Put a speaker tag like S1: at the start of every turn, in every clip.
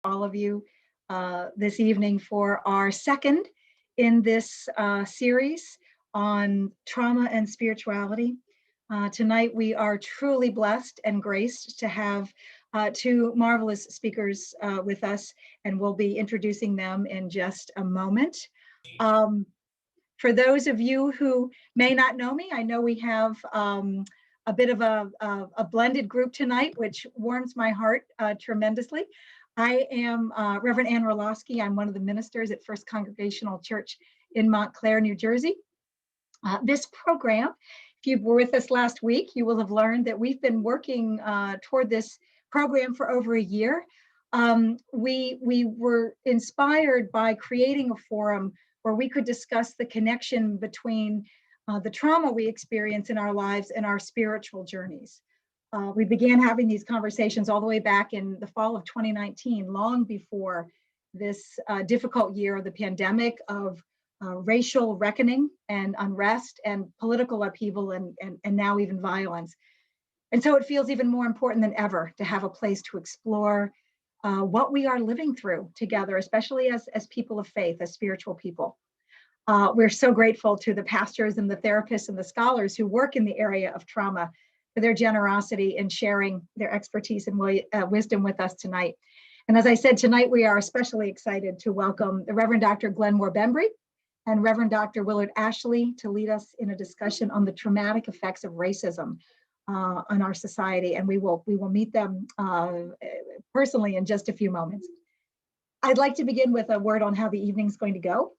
S1: all of you this evening for our second in this series on trauma and spirituality. Tonight we are truly blessed and graced to have two marvelous speakers with us, and we'll be introducing them in just a moment. For those of you who may not know me, I know we have a bit of a blended group tonight, which warms my heart tremendously. I am Reverend Ann Orlowski. I'm one of the ministers at First Congregational Church in Montclair, New Jersey. This program, if you were with us last week, you will have learned that we've been working toward this program for over a year. We were inspired by creating a forum where we could discuss the connection between the trauma we experience in our lives and our spiritual journeys. We began having these conversations all the way back in the fall of 2019, long before this difficult year of the pandemic, of racial reckoning and unrest and political upheaval and now even violence. And so it feels even more important than ever to have a place to explore what we are living through together, especially as people of faith, as spiritual people. We're so grateful to the pastors and the therapists and the scholars who work in the area of trauma for their generosity in sharing their expertise and wisdom with us tonight. And as I said, tonight we are especially excited to welcome the Reverend Dr. Glenmore Bembry and Reverend Dr. Willard Ashley to lead us in a discussion on the traumatic effects of racism on our society. And we will meet them personally in just a few moments. I'd like to begin with a word on how the evening's going to go.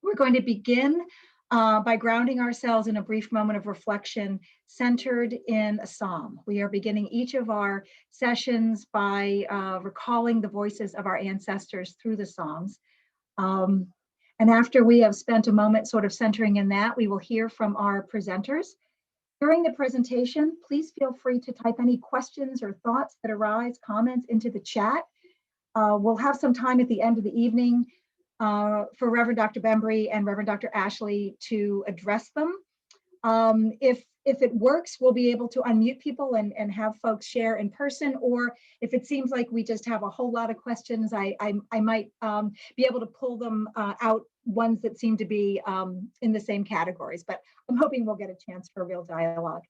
S1: We're going to begin by grounding ourselves in a brief moment of reflection centered in a psalm. We are beginning each of our sessions by recalling the voices of our ancestors through the Psalms. And after we have spent a moment sort of centering in that, we will hear from our presenters. During the presentation, please feel free to type any questions or thoughts that arise, comments into the chat. We'll have some time at the end of the evening for Reverend Dr. Bembry and Reverend Dr. Ashley to address them. If it works, we'll be able to unmute people and have folks share in person, or if it seems like we just have a whole lot of questions, I might be able to pull them out, ones that seem to be in the same categories, but I'm hoping we'll get a chance for a real dialogue.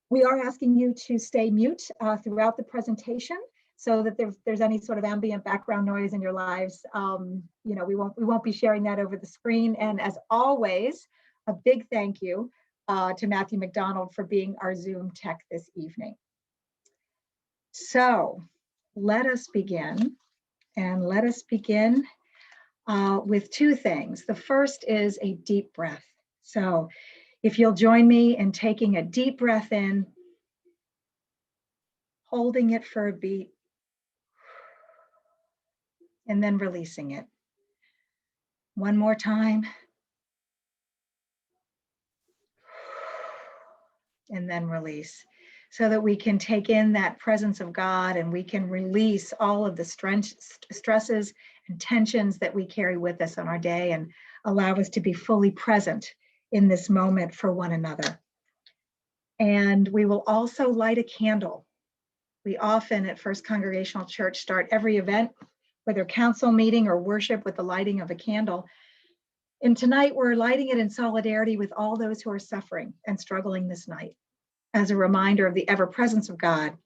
S1: We are asking you to stay mute throughout the presentation, so that if there's any sort of ambient background noise in your lives, we won't be sharing that over the screen. And as always, a big thank you to Matthew McDonald for being our Zoom tech this evening. So let us begin, and let us begin with two things. The first is a deep breath. So if you'll join me in taking a deep breath in, holding it for a beat, and then releasing it. One more time. And then release, so that we can take in that presence of God and we can release all of the stresses and tensions that we carry with us on our day and allow us to be fully present in this moment for one another. And we will also light a candle. We often at First Congregational Church start every event, whether council meeting or worship, with the lighting of a candle. And tonight we're lighting it in solidarity with all those who are suffering and struggling this night, as a reminder of the ever presence of God,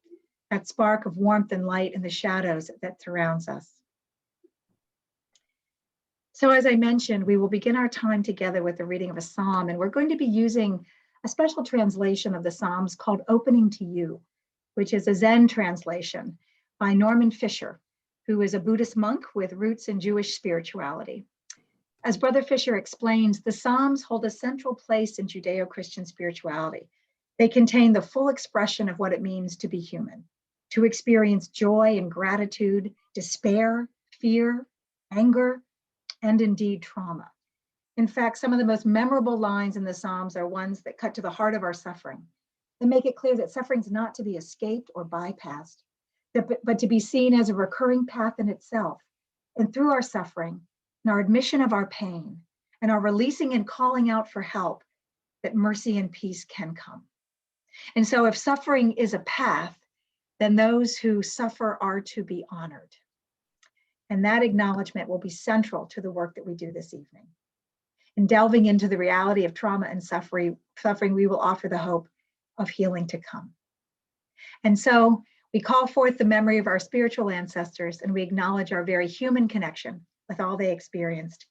S1: that spark of warmth and light in the shadows that surrounds us. So as I mentioned, we will begin our time together with the reading of a psalm, and we're going to be using a special translation of the Psalms called Opening to You, which is a Zen translation by Norman Fisher, who is a Buddhist monk with roots in Jewish spirituality. As Brother Fisher explains, the Psalms hold a central place in Judeo-Christian spirituality. They contain the full expression of what it means to be human, to experience joy and gratitude, despair, fear, anger, and indeed trauma. In fact, some of the most memorable lines in the Psalms are ones that cut to the heart of our suffering. They make it clear that suffering is not to be escaped or bypassed, but to be seen as a recurring path in itself. And through our suffering and our admission of our pain and our releasing and calling out for help, that mercy and peace can come. And so if suffering is a path, then those who suffer are to be honored. And that acknowledgement will be central to the work that we do this evening. In delving into the reality of trauma and suffering, we will offer the hope of healing to come. And so we call forth the memory of our spiritual ancestors, and we acknowledge our very human connection with all they experienced.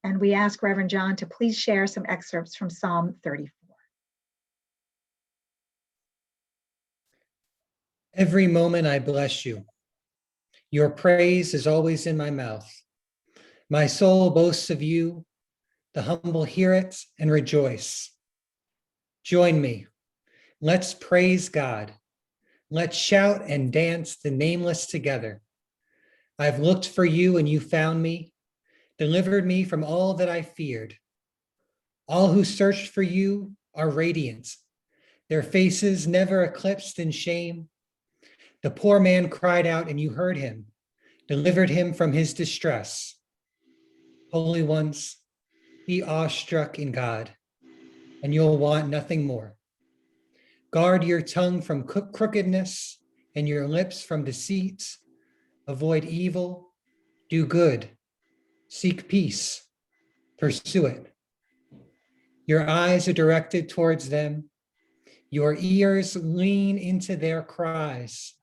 S1: And we ask Reverend John to please share some excerpts from Psalm 34.
S2: Every moment I bless you. Your praise is always in my mouth. My soul boasts of you. The humble hear it and rejoice. Join me. Let's praise God. Let's shout and dance the nameless together. I've looked for you and you found me, delivered me from all that I feared. All who searched for you are radiant, their faces never eclipsed in shame. The poor man cried out and you heard him, delivered him from his distress. Holy ones, be awestruck in God, and you'll want nothing more. Guard your tongue from crookedness and your lips from deceit. Avoid evil, do good, seek peace, pursue it. Your eyes are directed towards them. Your ears lean into their cries,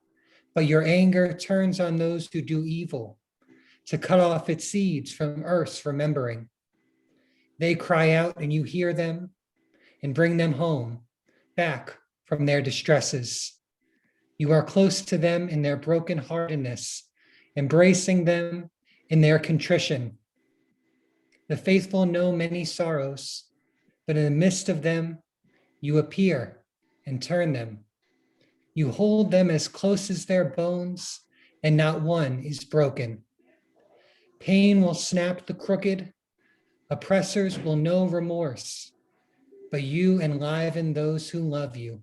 S2: but your anger turns on those who do evil, to cut off its seeds from earth's remembering. They cry out and you hear them and bring them home, back from their distresses. You are close to them in their brokenheartedness, embracing them in their contrition. The faithful know many sorrows, but in the midst of them, you appear and turn them. You hold them as close as their bones, and not one is broken. Pain will snap the crooked, oppressors will know remorse, but you enliven those who love you,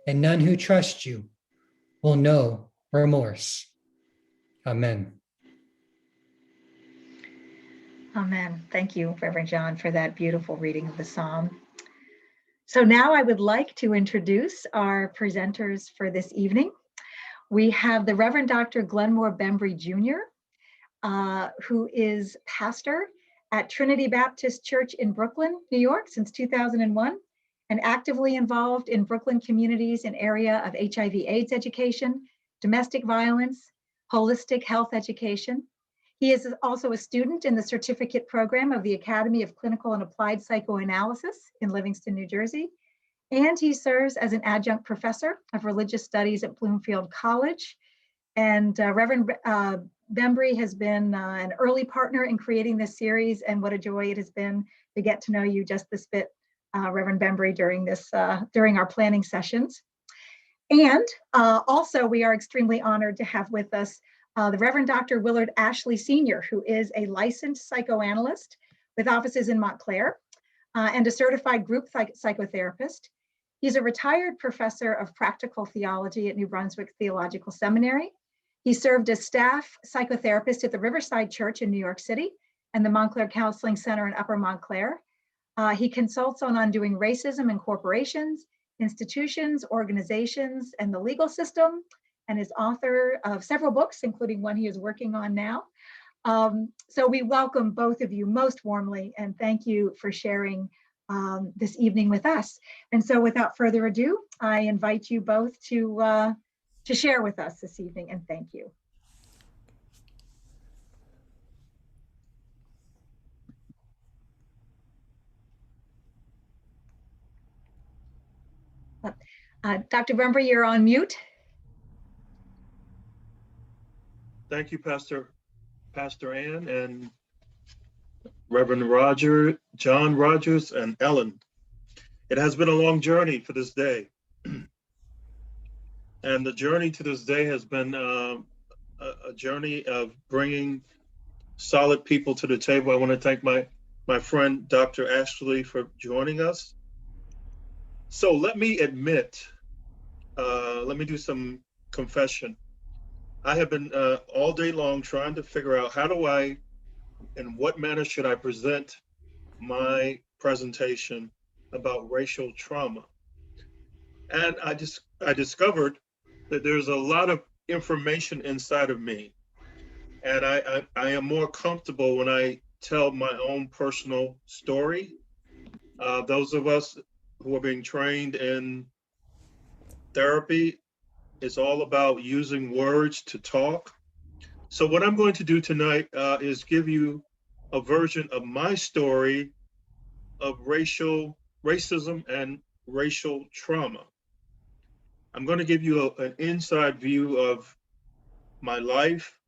S2: and none who trust you will know remorse. Amen.
S1: Amen. Thank you, Reverend John, for that beautiful reading of the psalm. So now I would like to introduce our presenters for this evening. We have the Reverend Dr. Glenmore Bembry Jr., who is pastor at Trinity Baptist Church in Brooklyn, New York since 2001, and actively involved in Brooklyn communities in area of HIV/AIDS education, domestic violence, holistic health education. He is also a student in the certificate program of the Academy of Clinical and Applied Psychoanalysis in Livingston, New Jersey. And he serves as an adjunct professor of religious studies at Bloomfield College. And Reverend Bembry has been an early partner in creating this series, and what a joy it has been to get to know you just this bit, Reverend Bembry, during our planning sessions. And also, we are extremely honored to have with us the Reverend Dr. Willard Ashley Sr., who is a licensed psychoanalyst with offices in Montclair and a certified group psychotherapist. He's a retired professor of practical theology at New Brunswick Theological Seminary. He served as staff psychotherapist at the Riverside Church in New York City and the Montclair Counseling Center in Upper Montclair. He consults on undoing racism in corporations, institutions, organizations, and the legal system, and is author of several books, including one he is working on now. So we welcome both of you most warmly, and thank you for sharing this evening with us. And so without further ado, I invite you both to share with us this evening, and thank you. Dr. Bembry, you're on mute.
S3: Thank you, Pastor Ann and Reverend Roger, John Rogers, and Ellen. It has been a long journey for this day. And the journey to this day has been a journey of bringing solid people to the table. I want to thank my friend, Dr. Ashley, for joining us. So let me admit, let me do some confession. I have been all day long trying to figure out in what manner should I present my presentation about racial trauma. And I discovered that there's a lot of information inside of me And I am more comfortable when I tell my own personal story. Those of us who are being trained in therapy, it's all about using words to talk. So what I'm going to do tonight is give you a version of my story of racism and racial trauma. I'm going to give you an inside view of my life,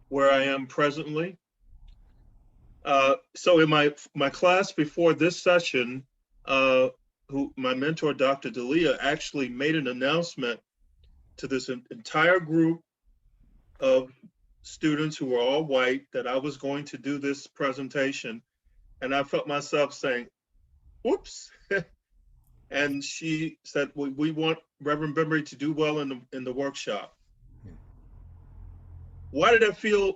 S3: where I am presently. So in my class before this session, who my mentor, Dr. Dalia, actually made an announcement to this entire group of students who were all white that I was going to do this presentation. And I felt myself saying, whoops. And she said, we want Reverend Bembry to do well in the workshop. Why did I feel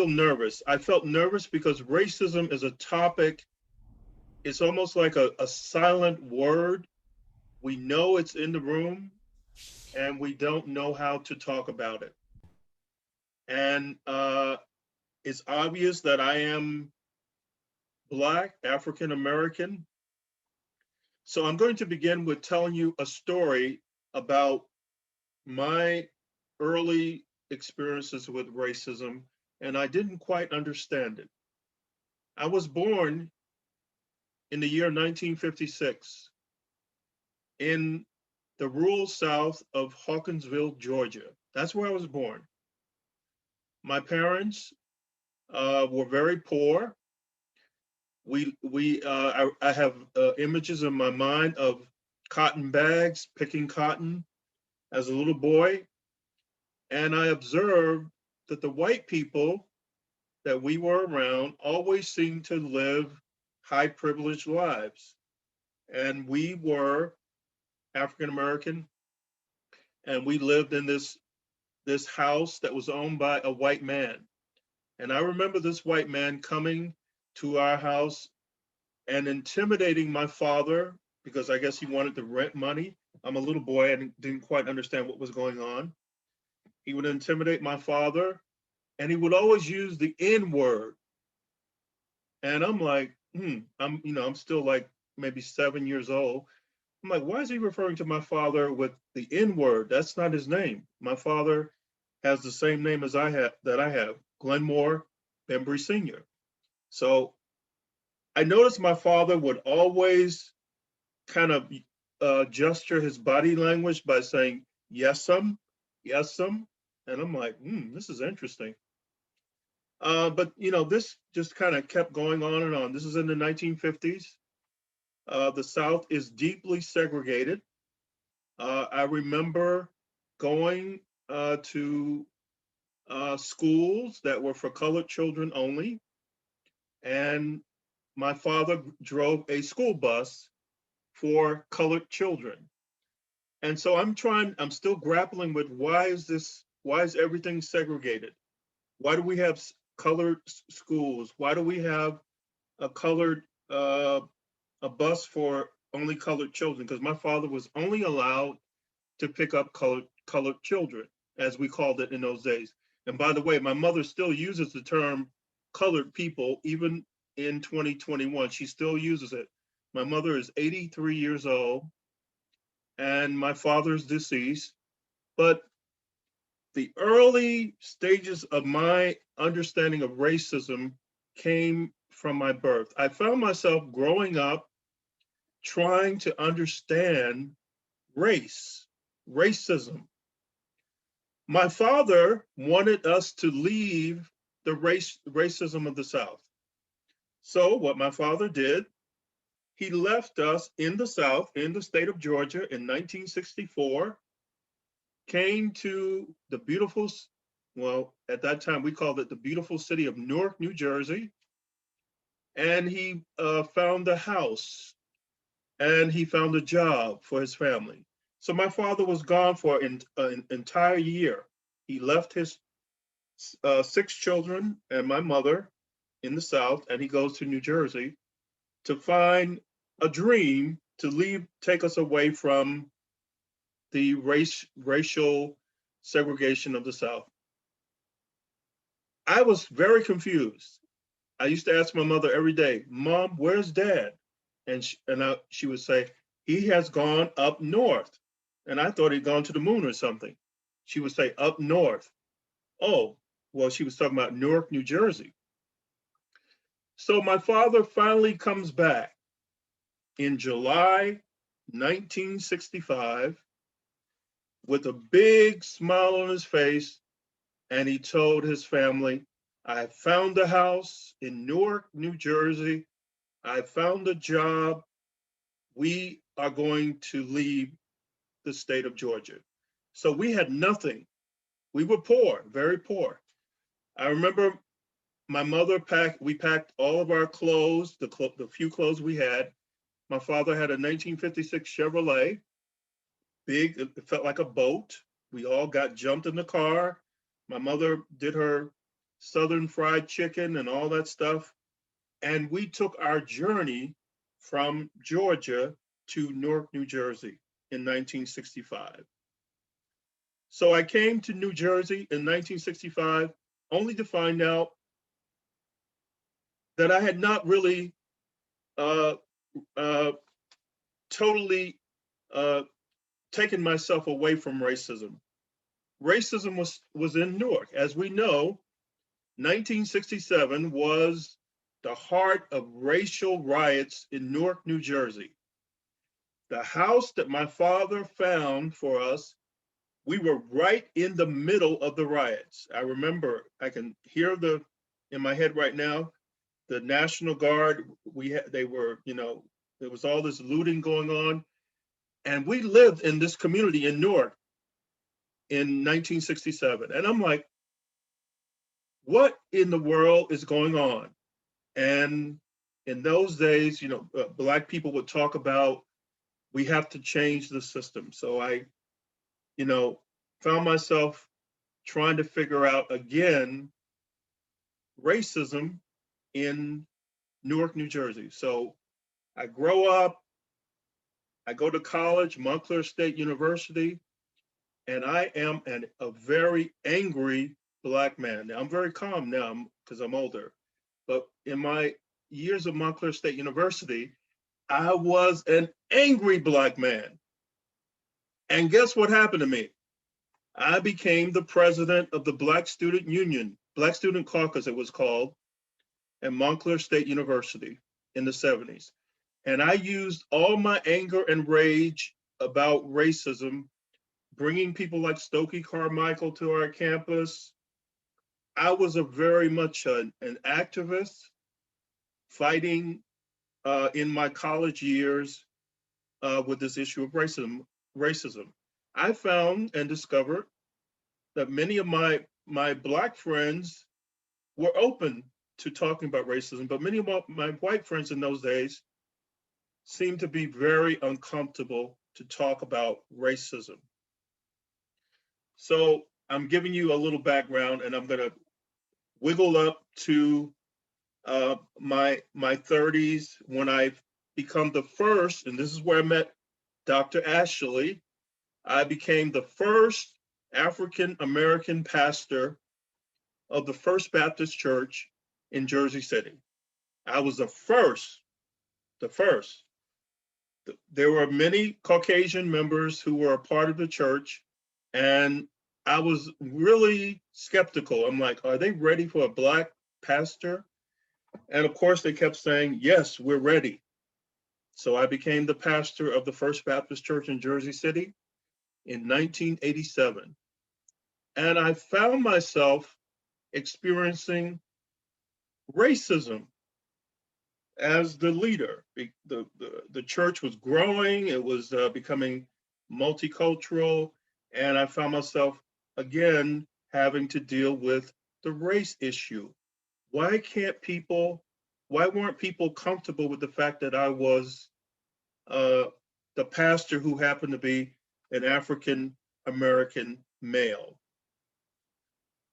S3: nervous? I felt nervous because racism is a topic. It's almost like a silent word. We know it's in the room and we don't know how to talk about it. And it's obvious that I am Black, African American. So I'm going to begin with telling you a story about my early experiences with racism, and I didn't quite understand it. I was born in the year 1956 in the rural south of Hawkinsville, Georgia. That's where I was born. My parents were very poor. I have images in my mind of cotton bags, picking cotton as a little boy. And I observed that the white people that we were around always seemed to live high privileged lives. And we were African American, and we lived in this house that was owned by a white man. And I remember this white man coming to our house and intimidating my father because I guess he wanted the rent money. I'm a little boy and didn't quite understand what was going on. He would intimidate my father, and he would always use the N word. And I'm like, I'm still like maybe 7 years old. I'm like, why is he referring to my father with the N word? That's not his name. My father has the same name as I have, Glenmore Bembry Sr. So I noticed my father would always kind of gesture his body language by saying, yes'm, yes'm. And I'm like, this is interesting. But this just kind of kept going on and on. This is in the 1950s. The South is deeply segregated. I remember going to schools that were for colored children only. And my father drove a school bus for colored children. And so I'm still grappling with why is everything segregated? Why do we have colored schools? Why do we have a colored, a bus for only colored children? Because my father was only allowed to pick up colored children, as we called it in those days. And by the way, my mother still uses the term colored people, even in 2021, she still uses it. My mother is 83 years old and my father's deceased, but the early stages of my understanding of racism came from my birth. I found myself growing up trying to understand racism. My father wanted us to leave the racism of the South. So what my father did, he left us in the South, in the state of Georgia in 1964, came to the beautiful, well, at that time we called it the beautiful city of Newark, New Jersey. And he found a house and he found a job for his family. So my father was gone for an entire year. He left his 6 children and my mother in the South, and he goes to New Jersey to find a dream to take us away from the racial segregation of the South. I was very confused. I used to ask my mother every day, Mom, where's Dad? And she would say, he has gone up north. And I thought he'd gone to the moon or something. She would say, up north. Oh, well, she was talking about Newark, New Jersey. So my father finally comes back in July 1965 with a big smile on his face. And he told his family, I found a house in Newark, New Jersey. I found a job. We are going to leave the state of Georgia. So we had nothing. We were poor, very poor. I remember my mother we packed all of our clothes, the few clothes we had. My father had a 1956 Chevrolet, big, it felt like a boat. We all got jumped in the car. My mother did her Southern fried chicken and all that stuff. And we took our journey from Georgia to Newark, New Jersey in 1965. So I came to New Jersey in 1965 only to find out that I had not really totally taken myself away from racism. Racism was in Newark. As we know, 1967 was the heart of racial riots in Newark, New Jersey. The house that my father found for us, we were right in the middle of the riots. I remember, I can hear in my head right now, the National Guard, they were, there was all this looting going on. And we lived in this community in Newark in 1967. And I'm like, what in the world is going on? And in those days, Black people would talk about, we have to change the system. So I, found myself trying to figure out again, racism in Newark, New Jersey. So I grow up, I go to college, Montclair State University, and I am a very angry Black man. Now I'm very calm now because I'm older, but in my years of Montclair State University, I was an angry Black man. And guess what happened to me? I became the president of the Black Student Union, Black Student Caucus it was called, at Montclair State University in the 70s. And I used all my anger and rage about racism, bringing people like Stokely Carmichael to our campus. I was very much an activist, fighting in my college years with this issue of racism. I found and discovered that many of my Black friends were open to talking about racism, but many of my white friends in those days seemed to be very uncomfortable to talk about racism. So I'm giving you a little background, and I'm gonna wiggle up to my 30s when I've become the first, and this is where I met Dr. Ashley. I became the first African-American pastor of the First Baptist Church in Jersey City. I was the first. There were many Caucasian members who were a part of the church, and I was really skeptical. I'm like, are they ready for a Black pastor? And of course they kept saying, yes, we're ready. So I became the pastor of the First Baptist Church in Jersey City in 1987. And I found myself experiencing racism as the leader. The church was growing, it was becoming multicultural, and I found myself again having to deal with the race issue. Why weren't people comfortable with the fact that I was the pastor who happened to be an African American male?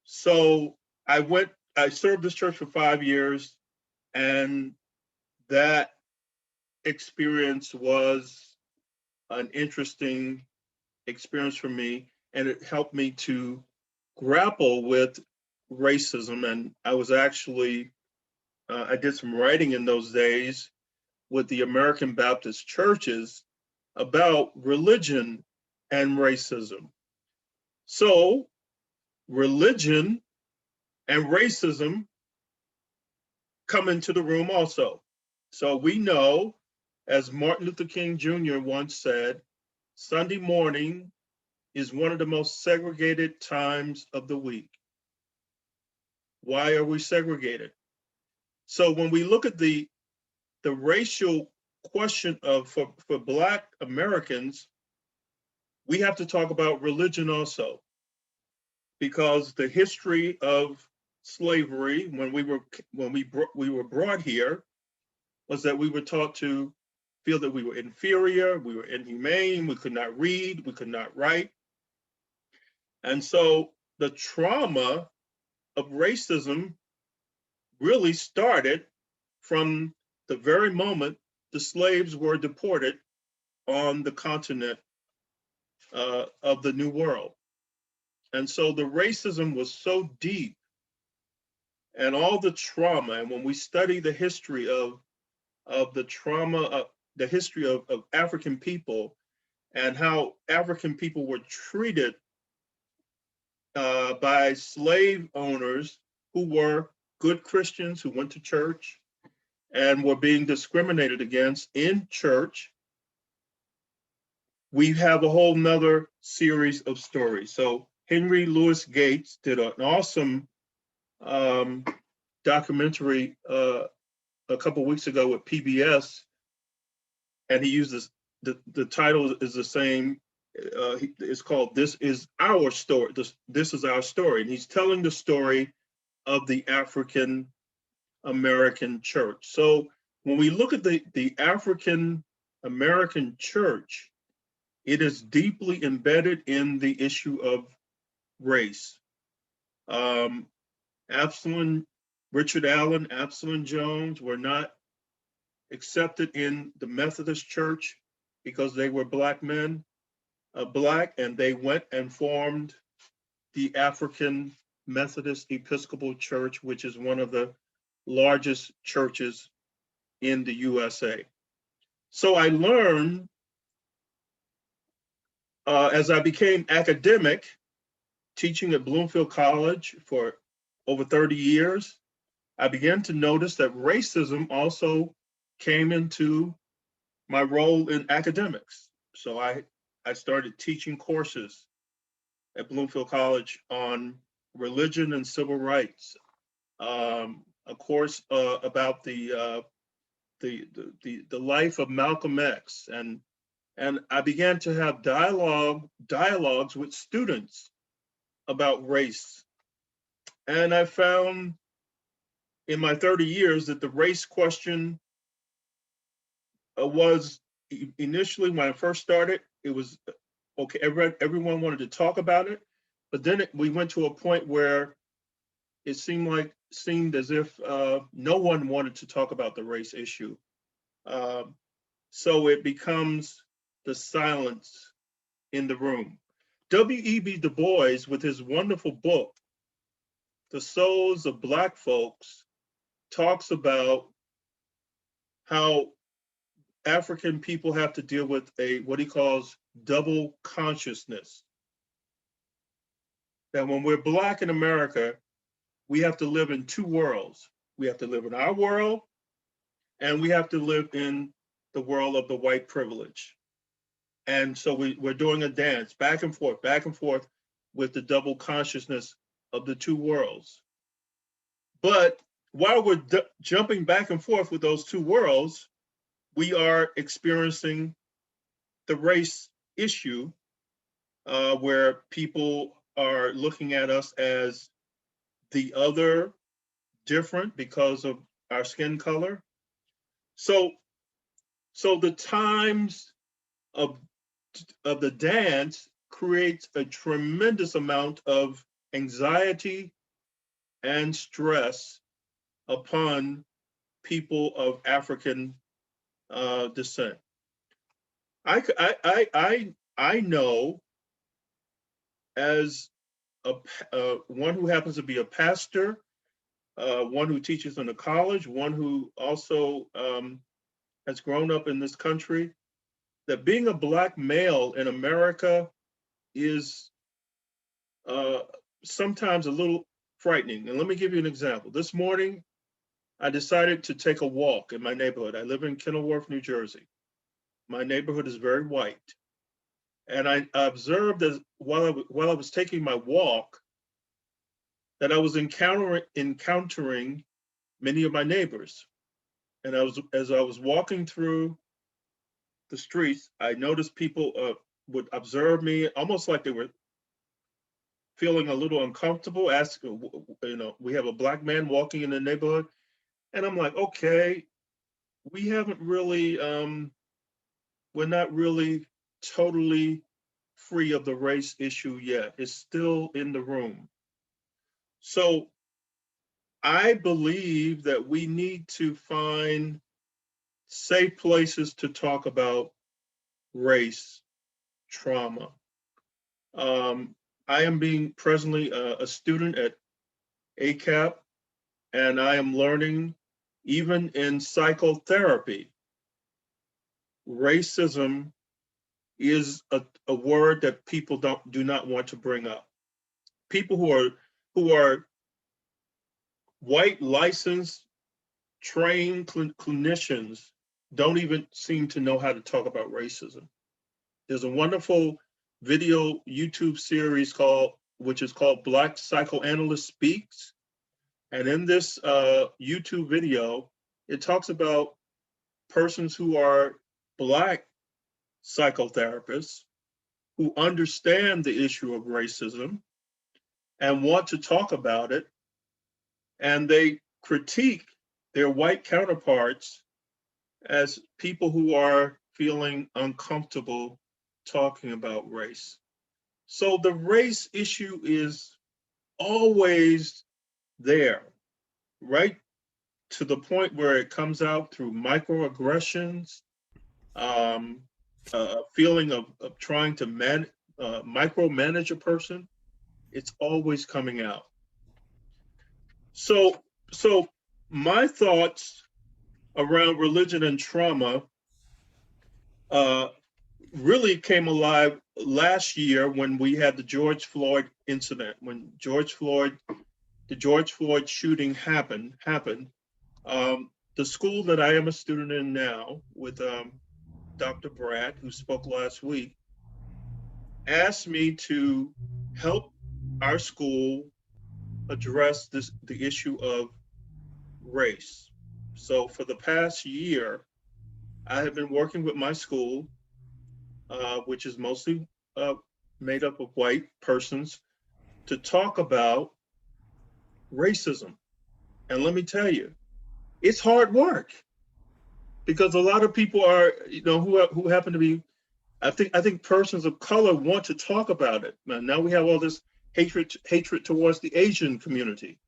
S3: So I served this church for 5 years, and that experience was an interesting experience for me, and it helped me to grapple with racism, and I was actually, I did some writing in those days with the American Baptist churches about religion and racism. So religion and racism come into the room also. So we know, as Martin Luther King Jr. once said, Sunday morning is one of the most segregated times of the week. Why are we segregated? So when we look at the racial question of for Black Americans, we have to talk about religion also, because the history of slavery when we were brought here was that we were taught to feel that we were inferior, we were inhumane, we could not read, we could not write. And so the trauma of racism really started from the very moment the slaves were deported on the continent of the New World. And so the racism was so deep, and all the trauma, and when we study the history of the trauma, the history of African people, and how African people were treated by slave owners who were good Christians who went to church and were being discriminated against in church, we have a whole nother series of stories. So Henry Louis Gates did an awesome documentary a couple weeks ago with PBS, and he uses the title is the same. It's called "This Is Our Story." This is our story, and he's telling the story of the African American church. So when we look at the African American church, it is deeply embedded in the issue of race. Richard Allen, Absalom Jones were not accepted in the Methodist Church because they were Black men, Black, and they went and formed the African Methodist Episcopal Church, which is one of the largest churches in the USA. So I learned as I became academic, teaching at Bloomfield College for over 30 years, I began to notice that racism also came into my role in academics. So I started teaching courses at Bloomfield College on religion and civil rights, a course about the life of Malcolm X, and I began to have dialogues with students about race. And I found in my 30 years that the race question was initially, when I first started, it was okay, everyone wanted to talk about it, but then we went to a point where it seemed as if no one wanted to talk about the race issue. So it becomes the silence in the room. W.E.B. Du Bois, with his wonderful book, The Souls of Black Folks, talks about how African people have to deal with what he calls double consciousness. That when we're Black in America, we have to live in two worlds. We have to live in our world, and we have to live in the world of the white privilege. And so we're doing a dance back and forth with the double consciousness of the two worlds. But while we're jumping back and forth with those two worlds, we are experiencing the race issue where people are looking at us as the other, different because of our skin color. So the times of the dance creates a tremendous amount of anxiety and stress upon people of African descent. I know as one who happens to be a pastor, one who teaches in a college, one who also has grown up in this country, that being a Black male in America is sometimes a little frightening. And let me give you an example. This morning, I decided to take a walk in my neighborhood. I live in Kenilworth, New Jersey. My neighborhood is very white. And I observed as while I was taking my walk that I was encountering many of my neighbors. And as I was walking through the streets, I noticed people would observe me almost like they were feeling a little uncomfortable, asking, we have a Black man walking in the neighborhood. And I'm like, okay, we haven't really, we're not really totally free of the race issue yet. It's still in the room. So I believe that we need to find safe places to talk about race, trauma. I am being presently a student at ACAP, and I am learning, even in psychotherapy, racism is a word that people do not want to bring up. People who are white, licensed, trained clinicians don't even seem to know how to talk about racism. There's a wonderful video YouTube series which is called Black Psychoanalyst Speaks. And in this YouTube video, it talks about persons who are Black psychotherapists who understand the issue of racism and want to talk about it. And they critique their white counterparts as people who are feeling uncomfortable talking about race. So the race issue is always there, right to the point where it comes out through microaggressions, feeling of trying to micromanage a person. It's always coming out. So my thoughts around religion and trauma really came alive last year when we had the George Floyd incident, when the George Floyd shooting happened. The school that I am a student in now with Dr. Brad, who spoke last week, asked me to help our school address the issue of race. So for the past year, I have been working with my school, which is mostly made up of white persons, to talk about racism. And let me tell you, it's hard work because a lot of people are, who happen to be, I think persons of color want to talk about it. Now we have all this hatred towards the Asian community.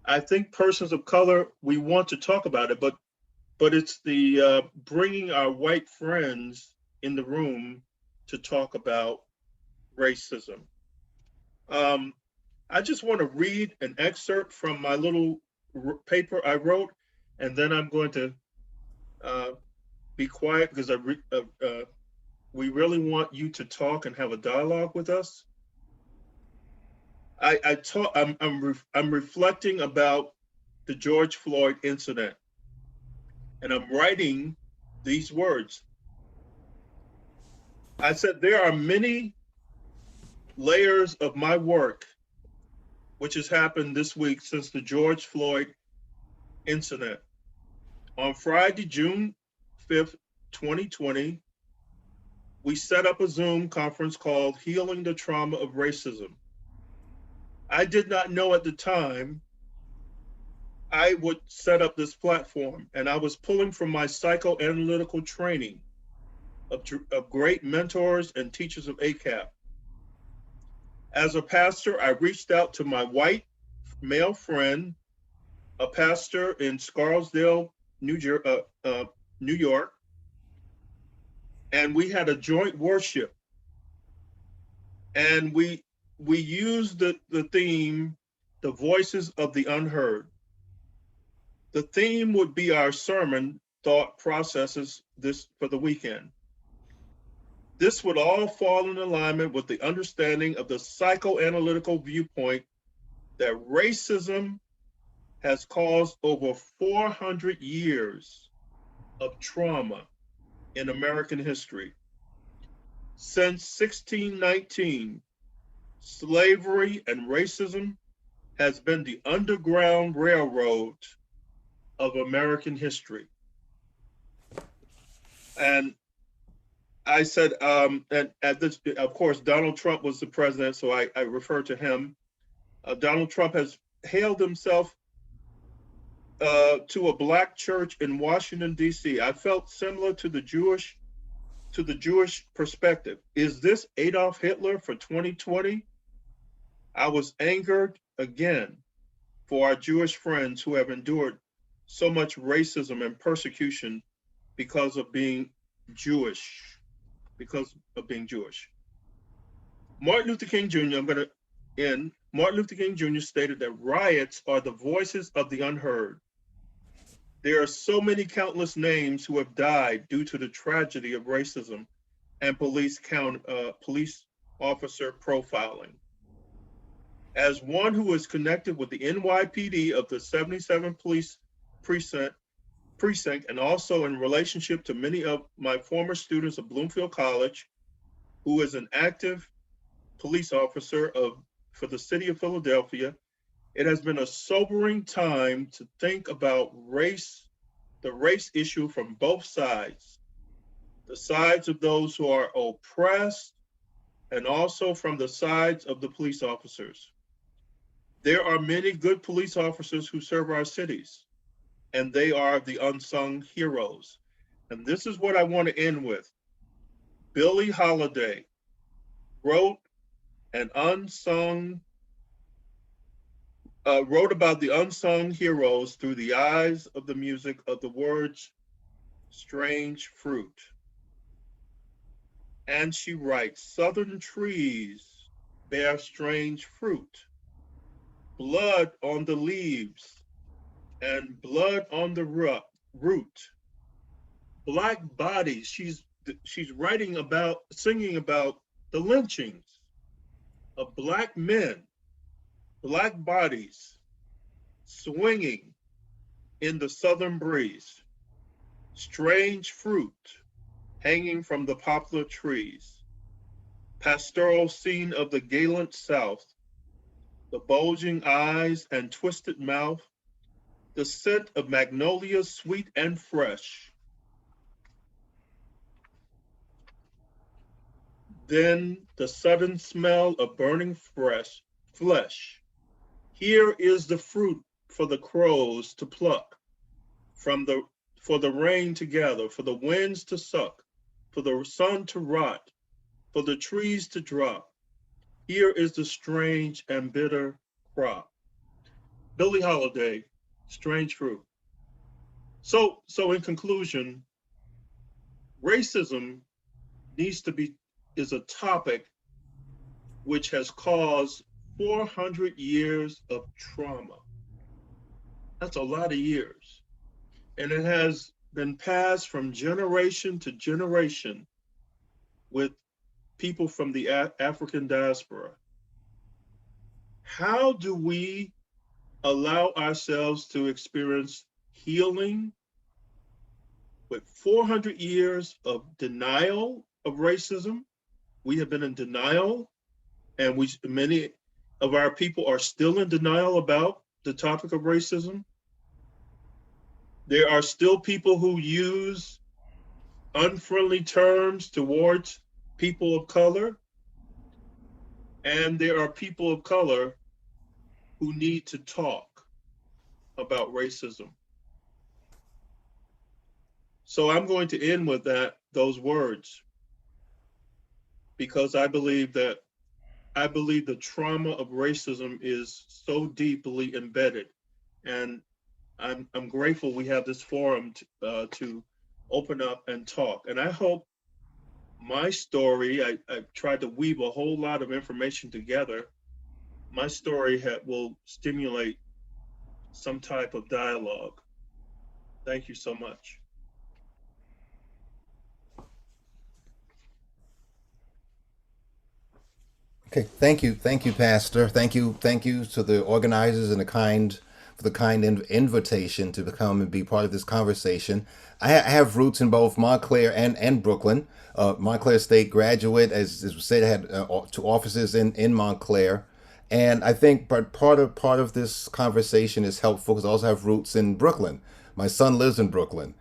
S3: I think persons of color, we want to talk about it, but it's the bringing our white friends in the room to talk about racism. I just want to read an excerpt from my little paper I wrote, and then I'm going to be quiet because we really want you to talk and have a dialogue with us. I'm reflecting about the George Floyd incident, and I'm writing these words. I said, there are many layers of my work which has happened this week since the George Floyd incident. On Friday, June 5th, 2020, we set up a Zoom conference called Healing the Trauma of Racism. I did not know at the time I would set up this platform, and I was pulling from my psychoanalytical training of great mentors and teachers of ACAP. As a pastor, I reached out to my white male friend, a pastor in Scarsdale, New York, and we had a joint worship. And we we used the theme, the voices of the unheard. The theme would be our sermon thought processes this for the weekend. This would all fall in alignment with the understanding of the psychoanalytical viewpoint that racism has caused over 400 years of trauma in American history. Since 1619, slavery and racism has been the Underground Railroad of American history. And I said, and at this, of course, Donald Trump was the president, so I refer to him. Donald Trump has hailed himself to a Black church in Washington, D.C. I felt similar to the Jewish perspective. Is this Adolf Hitler for 2020? I was angered again for our Jewish friends who have endured so much racism and persecution because of being Jewish. Martin Luther King Jr., I'm going to end. Martin Luther King Jr. stated that riots are the voices of the unheard. There are so many countless names who have died due to the tragedy of racism and police officer profiling. As one who is connected with the NYPD of the 77th Police Precinct and also in relationship to many of my former students of Bloomfield College, who is an active police officer for the city of Philadelphia, it has been a sobering time to think about the race issue from both sides, the sides of those who are oppressed and also from the sides of the police officers. There are many good police officers who serve our cities, and they are the unsung heroes. And this is what I want to end with. Billie Holiday wrote about the unsung heroes through the eyes of the music of the words strange fruit. And she writes, southern trees bear strange fruit, blood on the leaves and blood on the root. Black bodies, she's singing about the lynchings of Black men, Black bodies swinging in the southern breeze, strange fruit hanging from the poplar trees, pastoral scene of the gallant South, the bulging eyes and twisted mouth, the scent of magnolias sweet and fresh. Then the sudden smell of burning flesh. Here is the fruit for the crows to pluck, for the rain to gather, for the winds to suck, for the sun to rot, for the trees to drop. Here is the strange and bitter crop. Billie Holiday, Strange Fruit. So in conclusion, racism is a topic which has caused 400 years of trauma. That's a lot of years. And it has been passed from generation to generation with people from the African diaspora. How do we allow ourselves to experience healing with 400 years of denial of racism? We have been in denial, and many of our people are still in denial about the topic of racism. There are still people who use unfriendly terms towards people of color, and there are people of color who need to talk about racism. So I'm going to end with those words, because I believe the trauma of racism is so deeply embedded, and I'm grateful we have this forum to open up and talk. And I hope my story, I tried to weave a whole lot of information together. My story will stimulate some type of dialogue. Thank you so much.
S4: Okay, thank you, Pastor. Thank you to the organizers and the kind invitation to come and be part of this conversation. I have roots in both Montclair and Brooklyn. Montclair State graduate, as was said, I had two offices in Montclair, and I think part of this conversation is helpful because I also have roots in Brooklyn. My son lives in Brooklyn.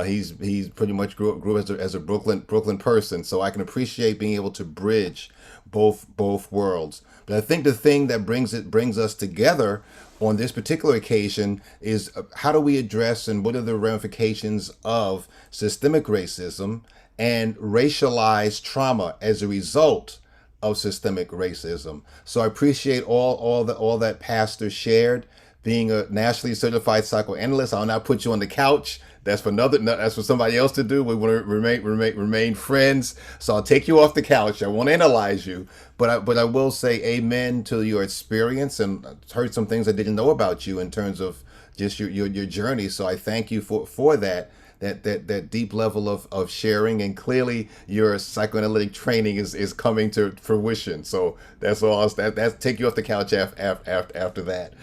S4: He's pretty much grew up as a Brooklyn person, so I can appreciate being able to bridge both worlds. But I think the thing that brings us together on this particular occasion is how do we address and what are the ramifications of systemic racism and racialized trauma as a result of systemic racism. So I appreciate all that Pastor shared. Being a nationally certified psychoanalyst, I'll not put you on the couch. That's for somebody else to do. We want to remain friends. So I'll take you off the couch. I won't analyze you, but I will say amen to your experience, and I've heard some things I didn't know about you in terms of just your journey. So I thank you for that deep level of sharing, and clearly your psychoanalytic training is coming to fruition. So that's all. That's take you off the couch after that.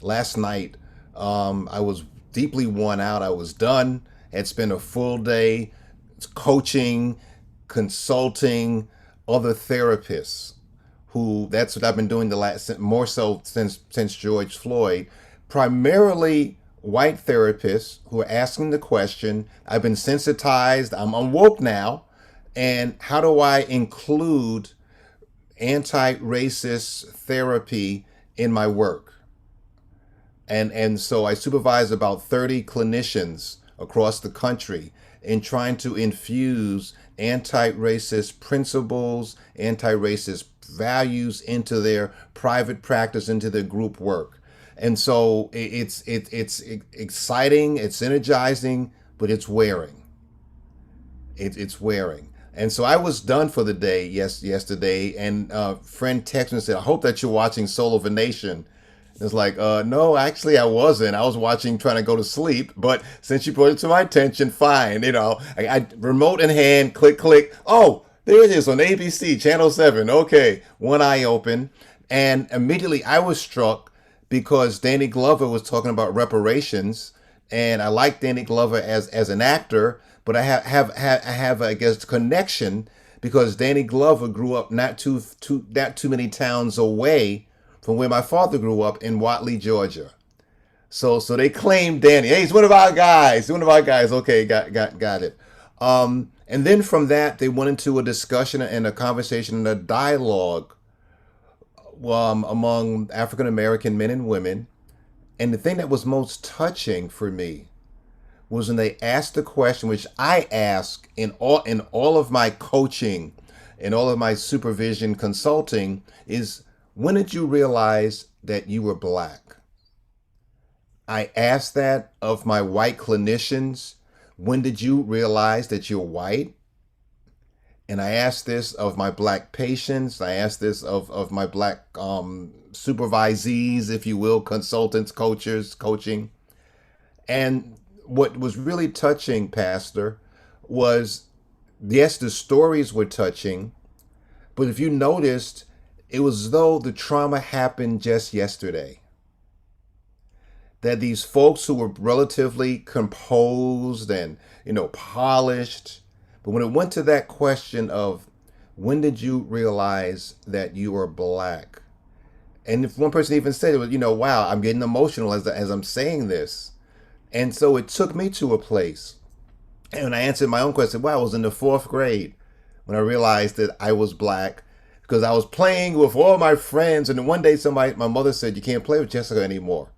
S4: Last night, I was deeply worn out. I was done. Had spent a full day coaching, consulting other therapists. That's what I've been doing more so since George Floyd. Primarily white therapists who are asking the question. I've been sensitized. I'm woke now, and how do I include anti-racist therapy in my work? And so I supervise about 30 clinicians across the country in trying to infuse anti-racist principles, anti-racist values into their private practice, into their group work. And so it's exciting, it's energizing, but it's wearing. It's wearing. And so I was done for the day yesterday, and a friend texted me and said, I hope that you're watching Soul of a Nation. It's like, no, actually I wasn't. I was trying to go to sleep, but since you brought it to my attention, fine. I remote in hand, click. Oh, there it is on ABC, Channel 7. Okay, one eye open. And immediately I was struck because Danny Glover was talking about reparations, and I like Danny Glover as an actor, but I have I guess connection because Danny Glover grew up not too many towns away from where my father grew up in Watley, Georgia. So they claimed Danny. Hey, he's one of our guys. Okay, got it. And then from that, they went into a discussion and a conversation and a dialogue among African American men and women. And the thing that was most touching for me was when they asked the question, which I ask in all of my coaching, in all of my supervision consulting, is when did you realize that you were Black? I asked that of my white clinicians. When did you realize that you're white? And I asked this of my Black patients. I asked this of my Black supervisees, if you will, consultants, coaches, coaching. And what was really touching, Pastor, was, yes, the stories were touching, but if you noticed, it was as though the trauma happened just yesterday. That these folks who were relatively composed and, polished, but when it went to that question of when did you realize that you were Black? And if one person even said it was, wow, I'm getting emotional as I'm saying this. And so it took me to a place. And when I answered my own question, wow, I was in the 4th grade when I realized that I was Black, because I was playing with all my friends. And then one day my mother said, you can't play with Jessica anymore.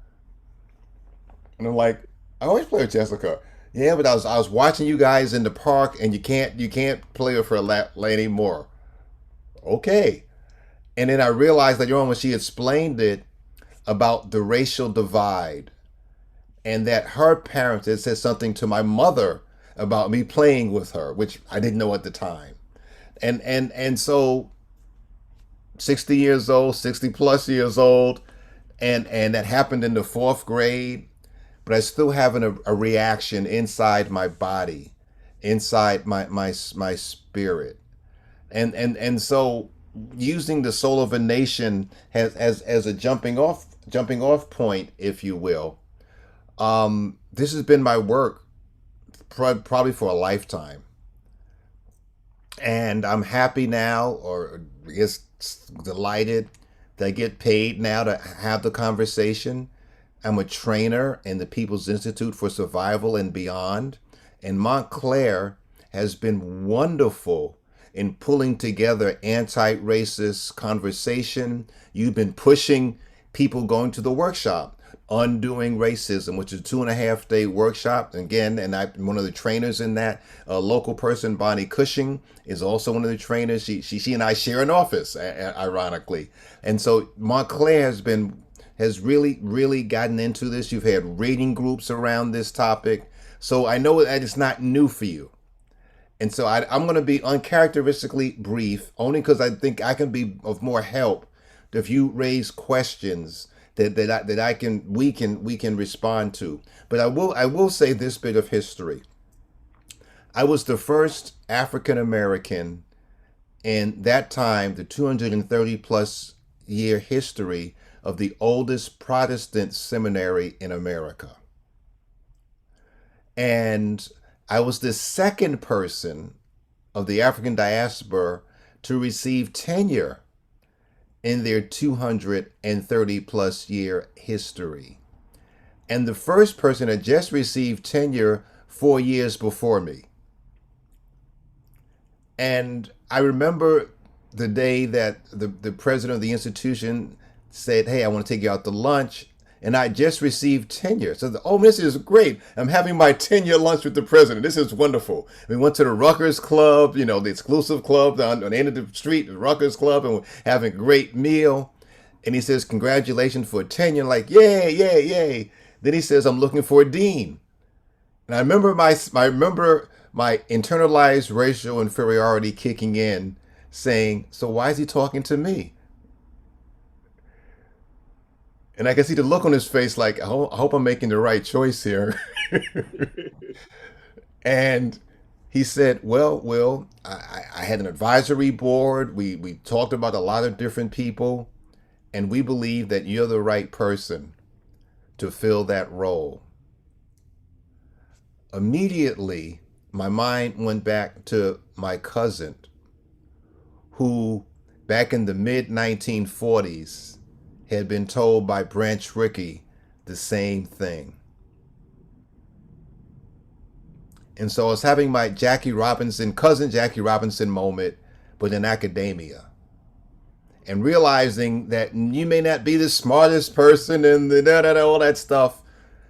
S4: And I'm like, I always play with Jessica. Yeah, but I was watching you guys in the park, and you can't play with her anymore. Okay. And then I realized later on when she explained it about the racial divide, and that her parents had said something to my mother about me playing with her, which I didn't know at the time. And so 60 years old, 60 plus years old, and that happened in the fourth grade, but I still having a reaction inside my body, inside my spirit. And so using the soul of a nation as a jumping off point, if you will. This has been my work probably for a lifetime, and I'm happy now, or I guess delighted that I get paid now to have the conversation. I'm a trainer in the People's Institute for Survival and Beyond, and Montclair has been wonderful in pulling together anti-racist conversation. You've been pushing people going to the workshop, Undoing Racism, which is a 2.5-day workshop. Again, and I'm one of the trainers in that. A local person, Bonnie Cushing, is also one of the trainers. She and I share an office, ironically. And so Montclair has really gotten into this. You've had reading groups around this topic. So I know that it's not new for you. And so I'm going to be uncharacteristically brief, only because I think I can be of more help if you raise questions that we can respond to. But I will say this bit of history. I was the first African American in that time, the 230 plus year history of the oldest Protestant seminary in America. And I was the second person of the African diaspora to receive tenure in their 230 plus year history. And the first person had just received tenure 4 years before me. And I remember the day that the president of the institution said, "Hey, I want to take you out to lunch." And I just received tenure. So, this is great. I'm having my tenure lunch with the president. This is wonderful. We went to the Rutgers Club, the exclusive club on the end of the street, the Rutgers Club, and we're having a great meal. And he says, "Congratulations for tenure." I'm like, yay, yay, yay. Then he says, "I'm looking for a dean." And I remember my internalized racial inferiority kicking in, saying, "So why is he talking to me?" And I can see the look on his face like, I hope I'm making the right choice here. And he said, "Well, Will, I had an advisory board. We talked about a lot of different people, and we believe that you're the right person to fill that role." Immediately, my mind went back to my cousin, who back in the mid 1940s had been told by Branch Rickey the same thing. And so I was having my cousin Jackie Robinson moment, but in academia. And realizing that you may not be the smartest person and all that stuff,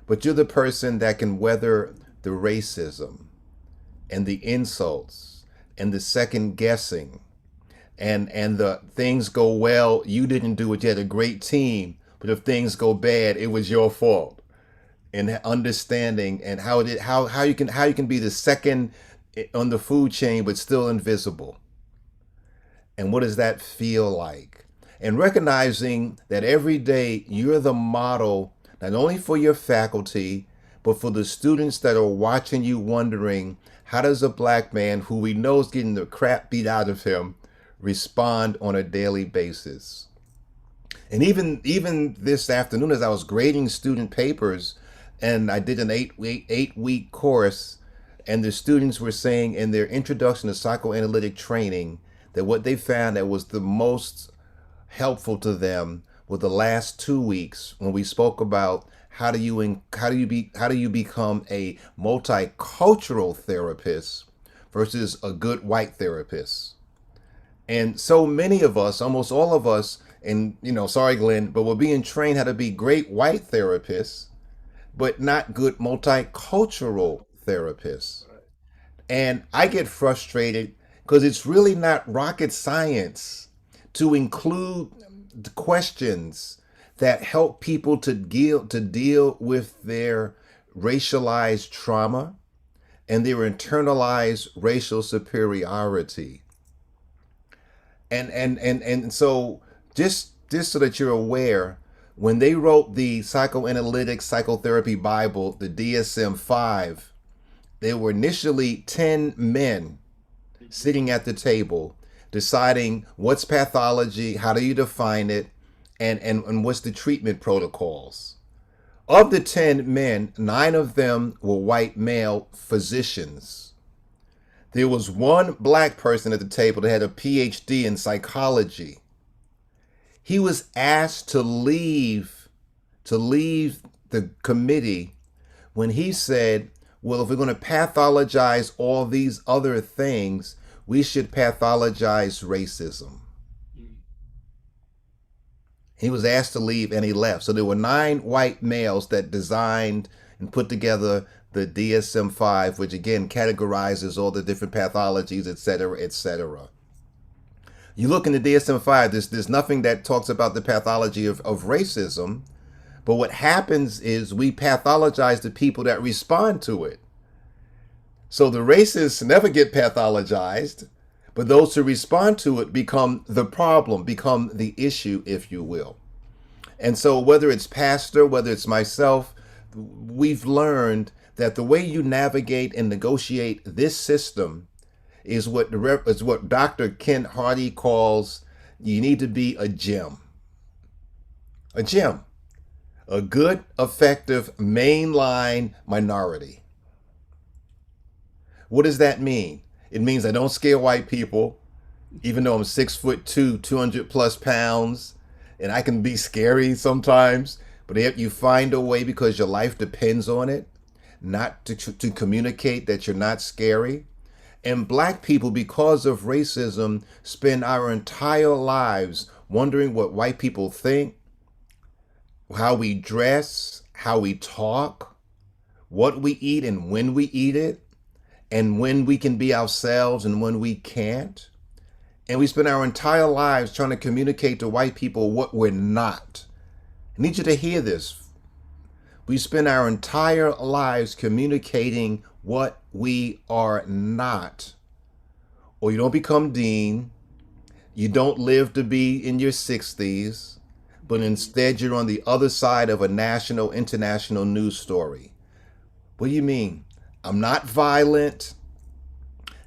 S4: but you're the person that can weather the racism and the insults and the second guessing. And the things go well, you didn't do it. You had a great team, but if things go bad, it was your fault. And understanding and how you can be the second on the food chain, but still invisible. And what does that feel like? And recognizing that every day you're the model, not only for your faculty, but for the students that are watching you, wondering, how does a black man who we know is getting the crap beat out of him respond on a daily basis? And even this afternoon, as I was grading student papers, and I did an eight-week course, and the students were saying in their introduction to psychoanalytic training that what they found that was the most helpful to them were the last 2 weeks when we spoke about how do you become a multicultural therapist versus a good white therapist. And so many of us, almost all of us, and sorry Glenn, but we're being trained how to be great white therapists, but not good multicultural therapists. And I get frustrated because it's really not rocket science to include the questions that help people to deal with their racialized trauma and their internalized racial superiority. And so just so that you're aware, when they wrote the psychoanalytic psychotherapy Bible, the DSM-5, there were initially 10 men sitting at the table deciding what's pathology, how do you define it, and what's the treatment protocols. Of the 10 men, 9 of them were white male physicians. There was one black person at the table that had a PhD in psychology. He was asked to leave the committee when he said, well, if we're going to pathologize all these other things, we should pathologize racism. He was asked to leave and he left. So there were 9 white males that designed and put together the DSM-5, which again categorizes all the different pathologies, et cetera, et cetera. You look in the DSM-5, there's nothing that talks about the pathology of racism, but what happens is we pathologize the people that respond to it. So the racists never get pathologized, but those who respond to it become the problem, become the issue, if you will. And so whether it's pastor, whether it's myself, we've learned that the way you navigate and negotiate this system is what Dr. Kent Hardy calls, you need to be a gem. A gem. A good, effective, mainline minority. What does that mean? It means I don't scare white people, even though I'm 6'2", 200 plus pounds, and I can be scary sometimes, but you find a way, because your life depends on it, not to communicate that you're not scary. And black people, because of racism, spend our entire lives wondering what white people think, how we dress, how we talk, what we eat and when we eat it, and when we can be ourselves and when we can't. And we spend our entire lives trying to communicate to white people what we're not. I need you to hear this. We spend our entire lives communicating what we are not. Or you don't become dean, you don't live to be in your 60s, but instead you're on the other side of a national, international news story. What do you mean? I'm not violent.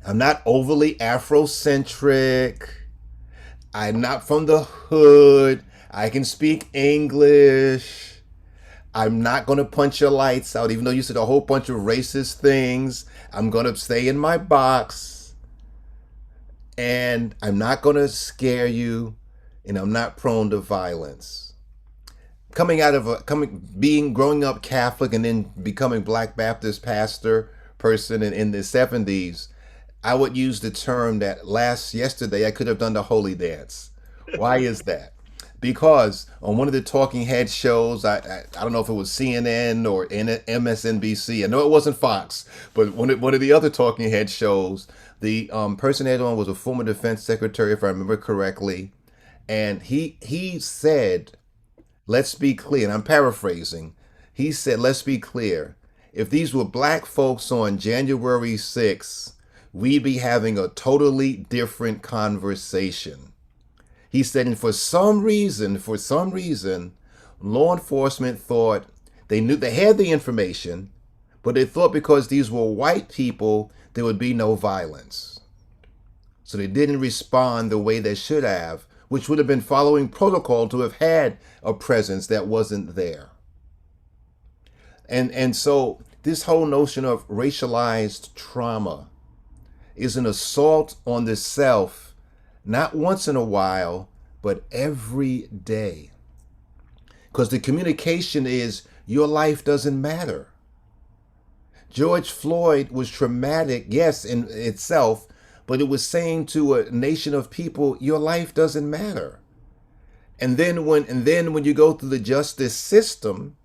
S4: I'm not overly Afrocentric. I'm not from the hood. I can speak English. I'm not going to punch your lights out, even though you said a whole bunch of racist things. I'm going to stay in my box. And I'm not going to scare you. And I'm not prone to violence. Growing up Catholic and then becoming Black Baptist pastor person in the 70s, I would use the term that yesterday I could have done the holy dance. Why is that? Because on one of the talking head shows, I don't know if it was CNN or MSNBC. I know it wasn't Fox, but one of the other talking head shows, the person had on was a former defense secretary, if I remember correctly. And he said, let's be clear, and I'm paraphrasing. He said, let's be clear. If these were black folks on January 6th, we'd be having a totally different conversation. He said, and for some reason, law enforcement thought they had the information, but they thought because these were white people, there would be no violence. So they didn't respond the way they should have, which would have been following protocol to have had a presence that wasn't there. And so this whole notion of racialized trauma is an assault on the self, not once in a while, but every day. Because the communication is, your life doesn't matter. George Floyd was traumatic, yes, in itself, but it was saying to a nation of people, your life doesn't matter. And then when you go through the justice system,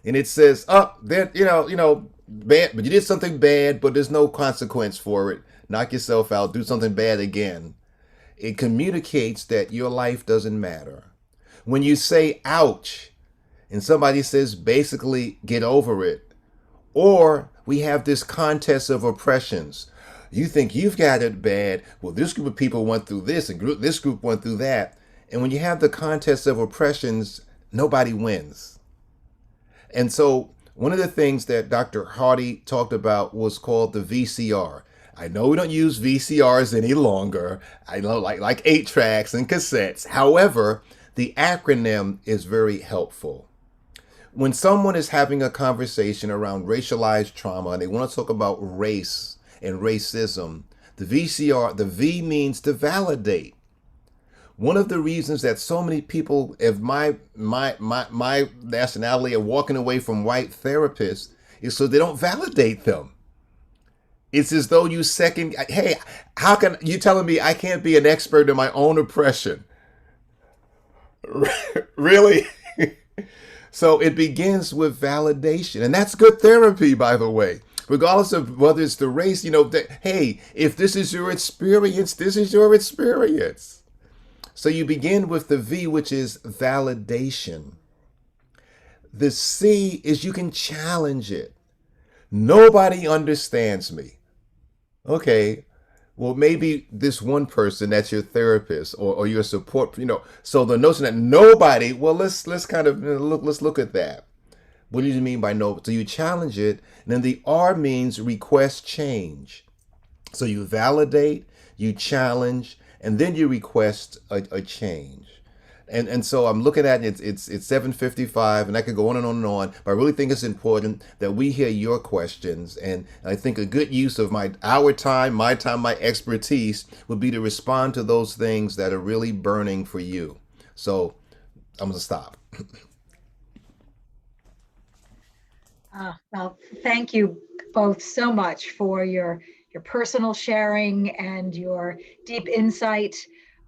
S4: and it says, bad, but you did something bad, but there's no consequence for it. Knock yourself out, do something bad again. It communicates that your life doesn't matter. When you say, ouch, and somebody says, basically, get over it. Or we have this contest of oppressions. You think you've got it bad. Well, this group of people went through this, and this group went through that. And when you have the contest of oppressions, nobody wins. And so one of the things that Dr. Hardy talked about was called the VCR. I know we don't use VCRs any longer. I know like 8 tracks and cassettes. However, the acronym is very helpful. When someone is having a conversation around racialized trauma and they want to talk about race and racism, the VCR, the V means to validate. One of the reasons that so many people of my nationality are walking away from white therapists is so they don't validate them. It's as though you second, hey, how can you telling me I can't be an expert in my own oppression? Really? So it begins with validation, and that's good therapy, by the way. Regardless of whether it's the race, hey, if this is your experience, this is your experience. So you begin with the V, which is validation. The C is you can challenge it. Nobody understands me. Okay, well, maybe this one person that's your therapist or your support, so the notion that nobody, well, let's kind of let's look at that. What do you mean by no? So you challenge it, and then the R means request change. So you validate, you challenge, and then you request a change. And so I'm looking at it, it's 7:55, and I could go on and on and on, but I really think it's important that we hear your questions. And I think a good use of our time, my expertise would be to respond to those things that are really burning for you. So I'm going to stop.
S1: Well, thank you both so much for your personal sharing and your deep insight,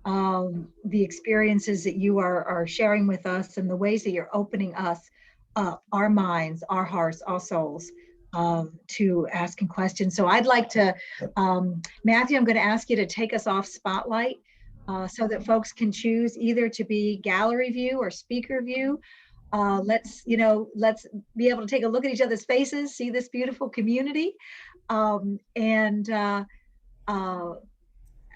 S1: the experiences that you are sharing with us, and the ways that you're opening us up, our minds, our hearts, our souls, to asking questions. So I'd like to, Matthew, I'm going to ask you to take us off Spotlight so that folks can choose either to be gallery view or speaker view. Let's be able to take a look at each other's faces, see this beautiful community, and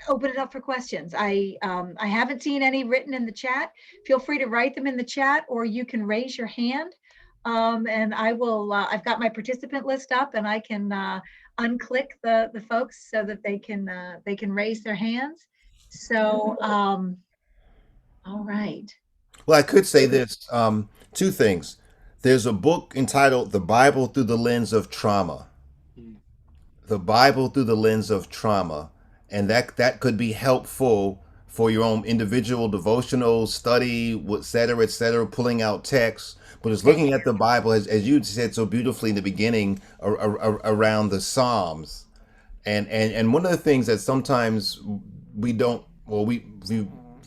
S1: open it up for questions. I haven't seen any written in the chat. Feel free to write them in the chat, or you can raise your hand, and I will. I've got my participant list up, and I can unclick the folks so that they can raise their hands. So, all right.
S4: Well, I could say this, 2 things. There's a book entitled The Bible Through the Lens of Trauma. The Bible Through the Lens of Trauma. And that could be helpful for your own individual devotional study, et cetera, pulling out text. But it's looking at the Bible, as you said so beautifully in the beginning, around the Psalms. And one of the things that sometimes we don't, or we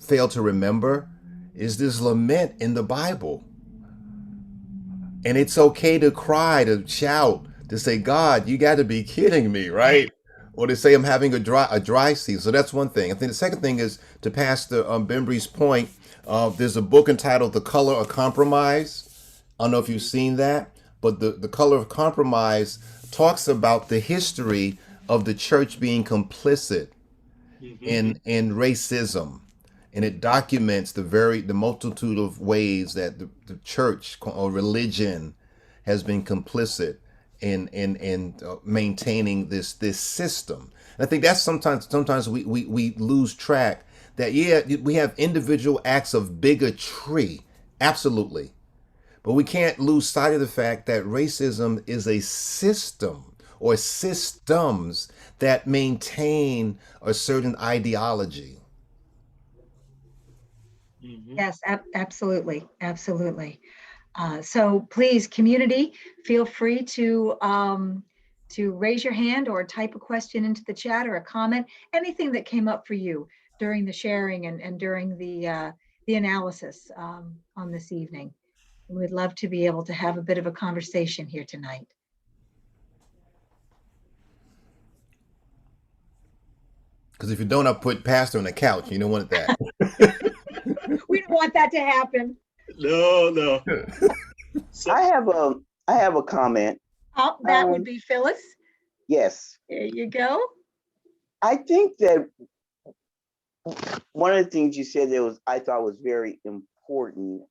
S4: fail to remember, is this lament in the Bible. And it's okay to cry, to shout, to say, God, you got to be kidding me, right? Or to say I'm having a dry season. So that's one thing. I think the second thing is to pass the Bembry's point. There's a book entitled The Color of Compromise. I don't know if you've seen that, but the Color of Compromise talks about the history of the church being complicit in racism. And it documents the multitude of ways that the church or religion has been complicit in maintaining this system. And I think that's sometimes we lose track that, we have individual acts of bigotry, absolutely, but we can't lose sight of the fact that racism is a system or systems that maintain a certain ideology.
S1: Yes, absolutely. So please, community, feel free to raise your hand or type a question into the chat or a comment, anything that came up for you during the sharing and during the analysis on this evening. We'd love to be able to have a bit of a conversation here tonight.
S4: Because if you don't, I'll put Pastor on the couch. You don't want that.
S1: We don't want that to happen.
S3: No.
S5: I have a comment.
S1: Oh, that would be Phyllis.
S5: Yes.
S1: There you go.
S5: I think that one of the things you said I thought was very important.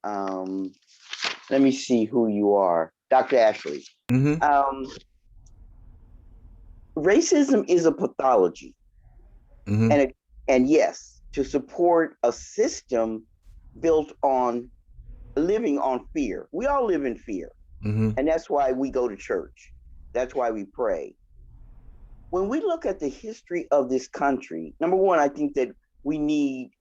S5: Let me see who you are, Dr. Ashley.
S4: Mm-hmm.
S5: Racism is a pathology,
S4: Mm-hmm.
S5: and yes, to support a system built on living on fear. We all live in fear,
S4: Mm-hmm.
S5: and that's why we go to church. That's why we pray. When we look at the history of this country, number one, I think that we need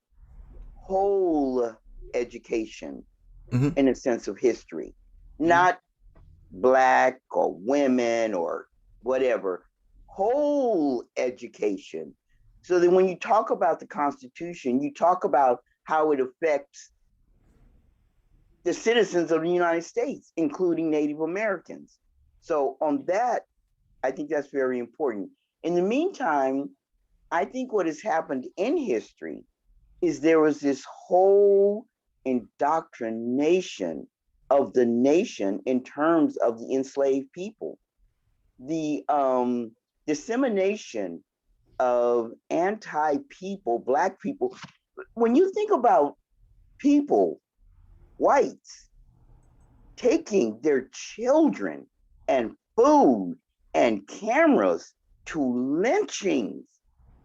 S5: whole education
S4: Mm-hmm.
S5: in a sense of history, not Black or women or whatever, whole education. So that when you talk about the Constitution, you talk about how it affects the citizens of the United States, including Native Americans. So on that, I think that's very important. In the meantime, I think what has happened in history is there was this whole indoctrination of the nation in terms of the enslaved people. The dissemination of anti-people, Black people. When you think about people, whites, taking their children and food and cameras to lynchings,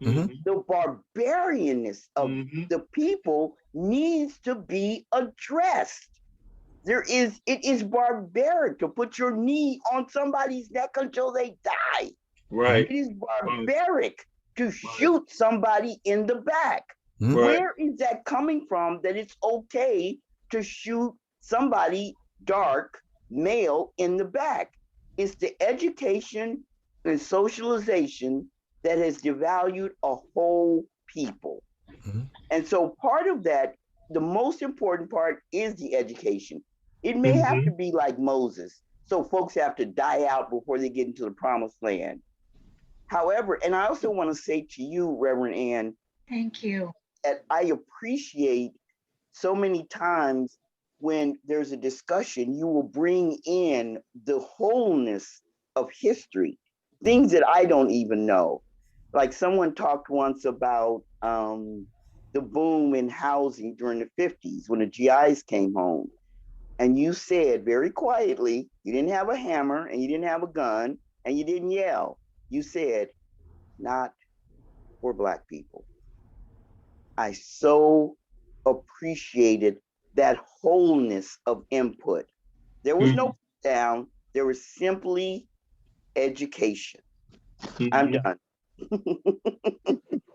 S4: Mm-hmm.
S5: the barbarianness of the people needs to be addressed. It is barbaric to put your knee on somebody's neck until they die.
S3: Right.
S5: It is barbaric to shoot somebody in the back.
S4: Mm-hmm.
S3: Right.
S5: Where is that coming from that it's okay to shoot somebody dark, male, in the back? It's the education and socialization that has devalued a whole people.
S4: Mm-hmm.
S5: And so part of that, the most important part is the education. It may have to be like Moses. So folks have to die out before they get into the promised land. However, and I also want to say to you, Reverend Ann,
S1: Thank you.
S5: that I appreciate so many times when there's a discussion, you will bring in the wholeness of history, things that I don't even know. Like someone talked once about the boom in housing during the 50s when the GIs came home. And you said very quietly, you didn't have a hammer and you didn't have a gun and you didn't yell. You said, not for Black people. I so appreciated that wholeness of input. There was no down, there was simply education. I'm done.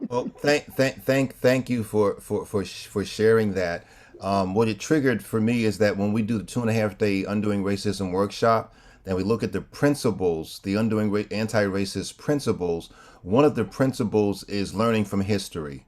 S4: Well, thank you for sharing that. What it triggered for me is that when we do the 2.5 day Undoing Racism workshop, then we look at the principles, the Undoing Anti-Racist principles. One of the principles is learning from history.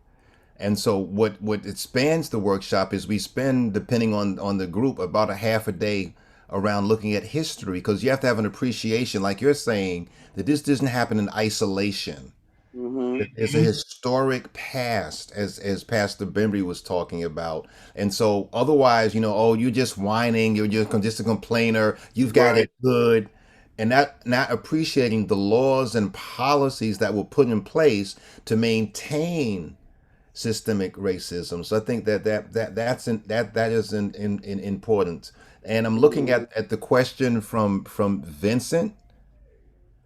S4: And so what expands the workshop is we spend, depending on the group, about a half a day around looking at history, because you have to have an appreciation, like you're saying, that this doesn't happen in isolation. It's a historic past, as Pastor Bembry was talking about. And so otherwise, oh, you're just whining, you're just a complainer, you've got it good, and not appreciating the laws and policies that were put in place to maintain systemic racism. So I think that is important. And I'm looking at the question from Vincent.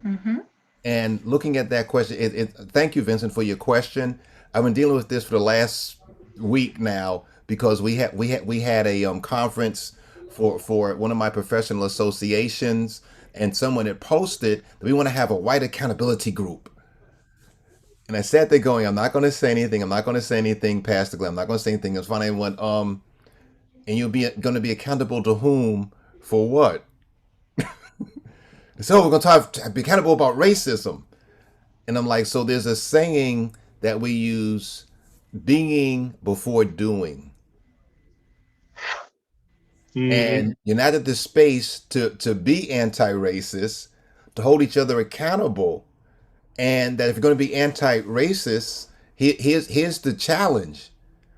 S1: Mm-hmm.
S4: And looking at that question, thank you, Vincent, for your question. I've been dealing with this for the last week now because we had a conference for one of my professional associations, and someone had posted that we want to have a white accountability group. And I sat there going, I'm not going to say anything. I'm not going to say anything, Pastor Glenn. I'm not going to say anything. It's funny. And you'll be going to be accountable to whom for what? So we're going to be accountable about racism. And I'm like, so there's a saying that we use, being before doing. And you're not at the space to be anti-racist, to hold each other accountable. And that if you're going to be anti-racist, here's the challenge: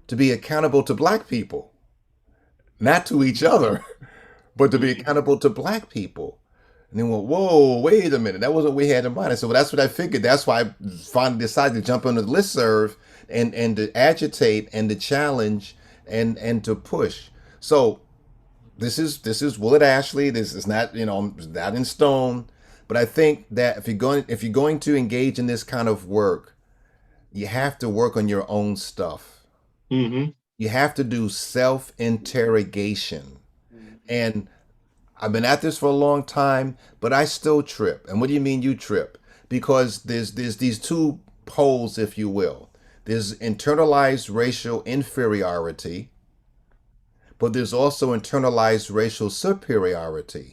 S4: to be accountable to Black people, not to each other, but to be accountable to Black people. And then went, whoa, wait a minute. That wasn't what we had in mind. And so that's what I figured. That's why I finally decided to jump on the listserv and to agitate and to challenge and to push. So this is Willard Ashley. This is not, not in stone. But I think that if you're going to engage in this kind of work, you have to work on your own stuff.
S3: Mm-hmm.
S4: You have to do self-interrogation. And I've been at this for a long time, but I still trip. And what do you mean you trip? Because there's these two poles, if you will. There's internalized racial inferiority, but there's also internalized racial superiority.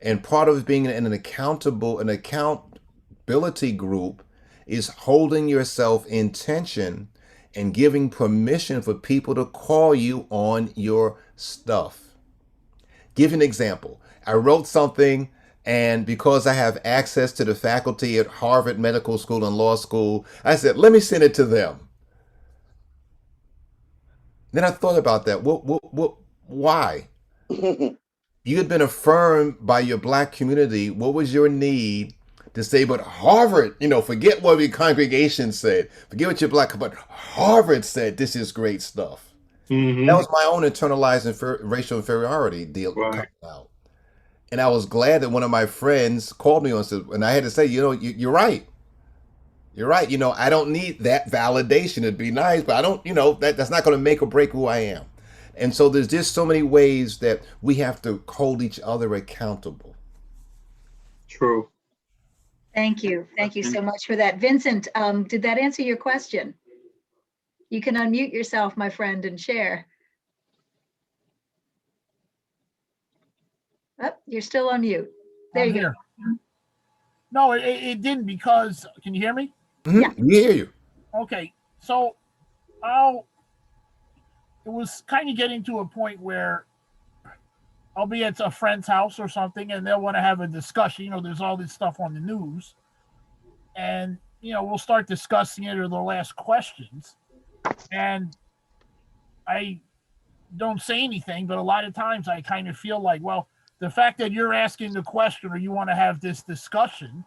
S4: And part of being in an accountability group is holding yourself in tension and giving permission for people to call you on your stuff. Give you an example. I wrote something, and because I have access to the faculty at Harvard Medical School and Law School, I said, let me send it to them. Then I thought about that. Why? You had been affirmed by your Black community. What was your need to say, but Harvard, forget what your congregation said, forget what your Black, but Harvard said this is great stuff.
S3: Mm-hmm.
S4: That was my own internalized racial inferiority deal coming out. And I was glad that one of my friends called me on, and I had to say, you're right. You're right. I don't need that validation. It'd be nice, but I don't, that's not going to make or break who I am. And so there's just so many ways that we have to hold each other accountable.
S3: True.
S1: Thank you. Thank you so much for that. Vincent, did that answer your question? You can unmute yourself, my friend, and share. Oh, you're still on mute. There you go.
S6: No, it didn't, because, can you hear me?
S4: Mm-hmm.
S1: Yeah.
S4: We hear you.
S6: Okay, so it was kind of getting to a point where I'll be at a friend's house or something, and they'll want to have a discussion. There's all this stuff on the news, and we'll start discussing it, or they'll ask questions, and I don't say anything, but a lot of times I kind of feel like, well, the fact that you're asking the question or you want to have this discussion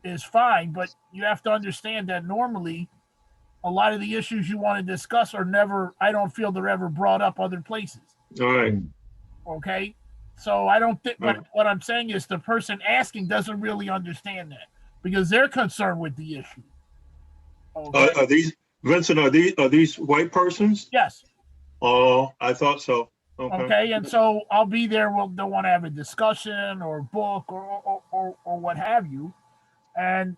S6: is fine, but you have to understand that normally a lot of the issues you want to discuss are never, I don't feel they're ever brought up other places.
S3: All right.
S6: Okay. So I don't think, but what I'm saying is the person asking doesn't really understand that, because they're concerned with the issue. Okay?
S3: Are these, Vincent, are these white persons?
S6: Yes.
S3: Oh, I thought so.
S6: Okay. And so I'll be there. They'll want to have a discussion or book or what have you. And,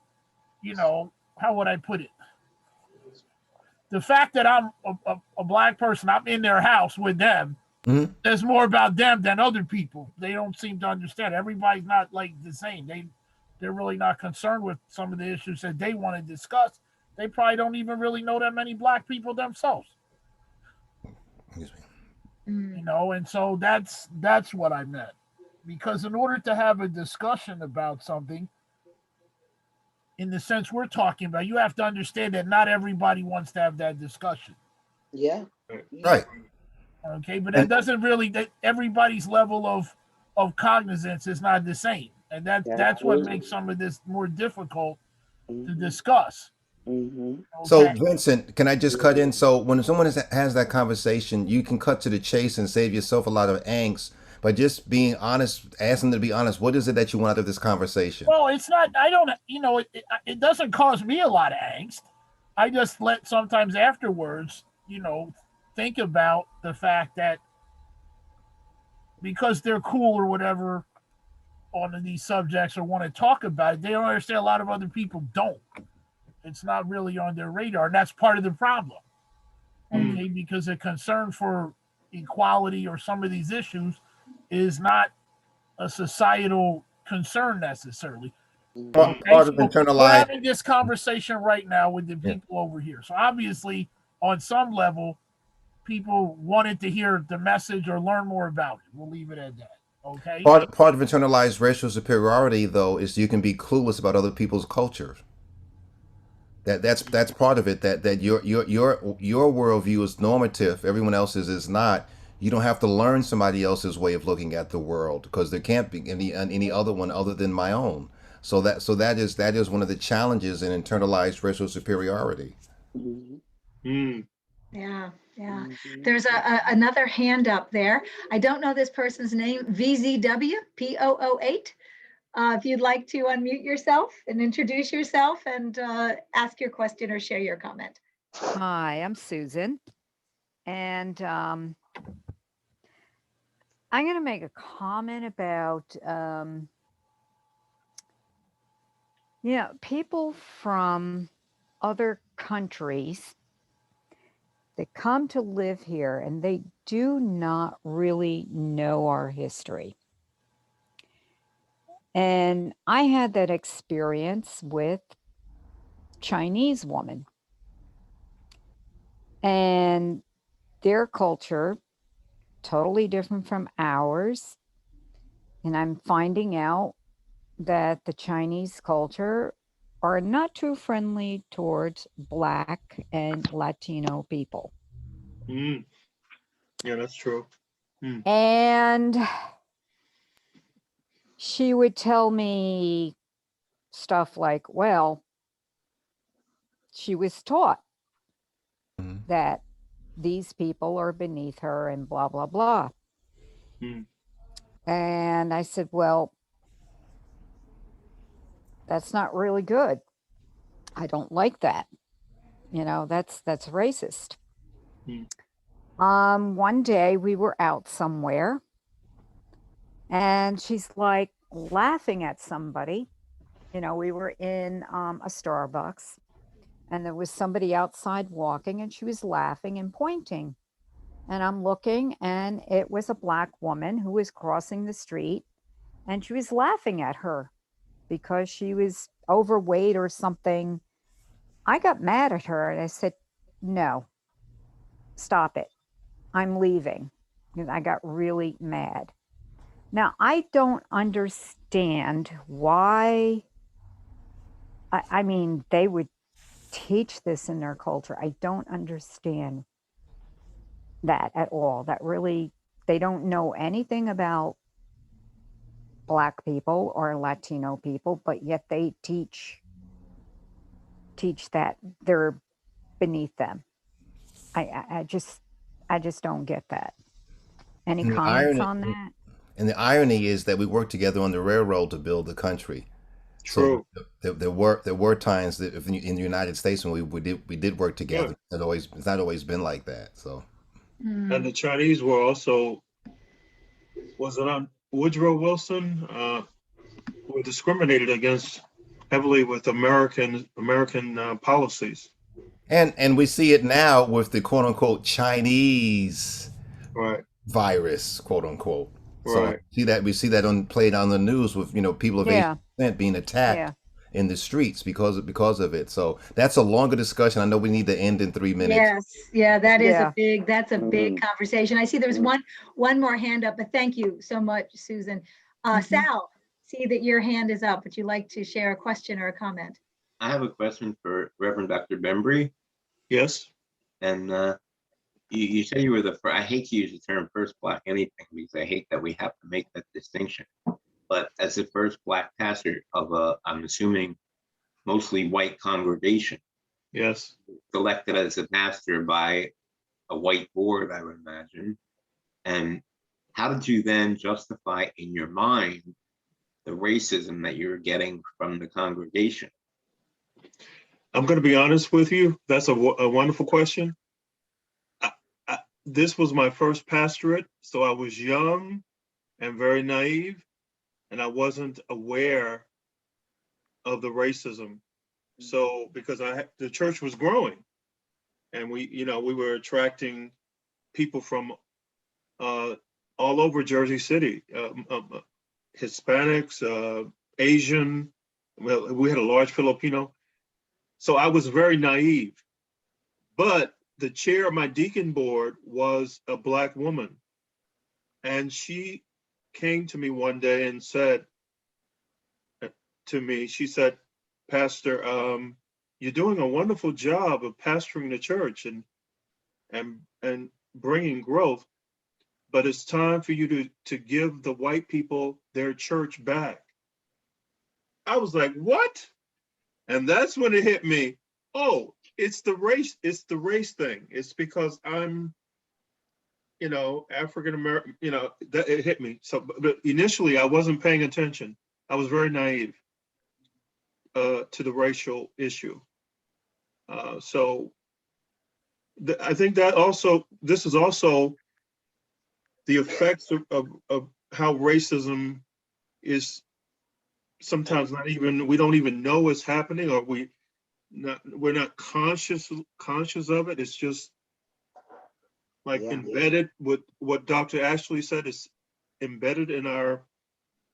S6: how would I put it? The fact that I'm a Black person, I'm in their house with them,
S4: Mm-hmm.
S6: there's more about them than other people. They don't seem to understand. Everybody's not like the same. They're really not concerned with some of the issues that they want to discuss. They probably don't even really know that many Black people themselves. And so that's what I meant. Because in order to have a discussion about something, in the sense we're talking about, you have to understand that not everybody wants to have that discussion.
S5: Yeah.
S4: Right.
S6: Okay, but that doesn't really, that everybody's level of cognizance is not the same. And that's what makes some of this more difficult to discuss.
S5: Mm-hmm.
S6: Okay?
S4: So, Vincent, can I just cut in? So when someone has that conversation, you can cut to the chase and save yourself a lot of angst by just being honest, asking them to be honest. What is it that you want out of this conversation?
S6: Well, it's not, I don't, it doesn't cause me a lot of angst. I just let sometimes afterwards, think about the fact that because they're cool or whatever on these subjects or want to talk about it, they don't understand a lot of other people don't. It's not really on their radar, and that's part of the problem. Okay, because a concern for equality or some of these issues is not a societal concern necessarily.
S4: Part of
S6: We're
S4: internalized.
S6: having this conversation right now with the people over here. So obviously, on some level, people wanted to hear the message or learn more about it. We'll leave it at that. Okay.
S4: Part of internalized racial superiority, though, is you can be clueless about other people's cultures. That's part of it. That your worldview is normative. Everyone else's is not. You don't have to learn somebody else's way of looking at the world, because there can't be any other one other than my own. That is one of the challenges in internalized racial superiority.
S5: Mhm.
S3: Mm.
S1: Yeah, yeah.
S5: Mhm.
S1: There's another hand up there. I don't know this person's name, VZW, P008. If you'd like to unmute yourself and introduce yourself and ask your question or share your comment.
S7: Hi, I'm Susan, and I'm going to make a comment about, people from other countries that come to live here and they do not really know our history. And I had that experience with Chinese woman, and their culture totally different from ours. And I'm finding out that the Chinese culture are not too friendly towards Black and Latino people.
S3: Mm. Yeah, that's true.
S7: And she would tell me stuff like, well, she was taught
S4: Mhm.
S7: that these people are beneath her and blah, blah, blah.
S3: Mm.
S7: And I said, well, that's not really good. I don't like that. That's racist.
S3: Mm.
S7: One day we were out somewhere and she's like laughing at somebody. We were in a Starbucks and there was somebody outside walking and she was laughing and pointing. And I'm looking and it was a Black woman who was crossing the street and she was laughing at her because she was overweight or something. I got mad at her and I said, no, stop it. I'm leaving. And I got really mad. Now, I don't understand why. I mean, they would teach this in their culture. I don't understand that at all. That really, they don't know anything about Black people or Latino people, but yet they teach that they're beneath them. I just don't get that. Any
S4: And the
S7: comments
S4: irony,
S7: on that?
S4: and the irony is that we worked together on the railroad to build the country. So
S3: True.
S4: there were times that if in the United States when we did work
S3: Yeah.
S4: together. It's not always been like that. So
S3: And the Chinese were also, was it on Woodrow Wilson, were discriminated against heavily with American policies.
S4: and we see it now with the quote unquote Chinese
S3: Right.
S4: virus, quote unquote. So
S3: Right.
S4: we see that played on the news with people of
S7: Yeah,
S4: Asian descent being attacked
S7: yeah.
S4: in the streets because of it. So that's a longer discussion. I know we need to end in 3 minutes.
S1: Yes, yeah,
S7: Yeah.
S1: that's a big
S5: Mhm.
S1: conversation. I see there's
S5: Mhm.
S1: one more hand up, but thank you so much, Susan.
S7: Mhm.
S1: Sal, see that your hand is up. Would you like to share a question or a comment?
S8: I have a question for Reverend Dr. Bembry.
S3: Yes.
S8: And you say you were the first, I hate to use the term first Black anything because I hate that we have to make that distinction. But as the first Black pastor of I'm assuming, mostly white congregation,
S3: Yes.
S8: selected as a pastor by a white board, I would imagine. And how did you then justify in your mind the racism that you're getting from the congregation?
S3: I'm going to be honest with you. That's a wonderful question. This was my first pastorate, so I was young and very naive, and I wasn't aware of the racism. So because the church was growing, and we were attracting people from all over Jersey City, Hispanics, Asian. Well, we had a large Filipino. So I was very naive. But the chair of my deacon board was a Black woman. And she came to me one day and said to me, she said, Pastor, you're doing a wonderful job of pastoring the church and bringing growth. but it's time for you to give the white people their church back. I was like, what? And that's when it hit me. Oh, it's the race thing. It's because I'm, African American, that it hit me. So, but initially I wasn't paying attention. I was very naive to the racial issue. So I think that this is also the effects of how racism is sometimes we don't even know it's happening, or we're not conscious of it. It's just like embedded with what Dr. Ashley said, is embedded in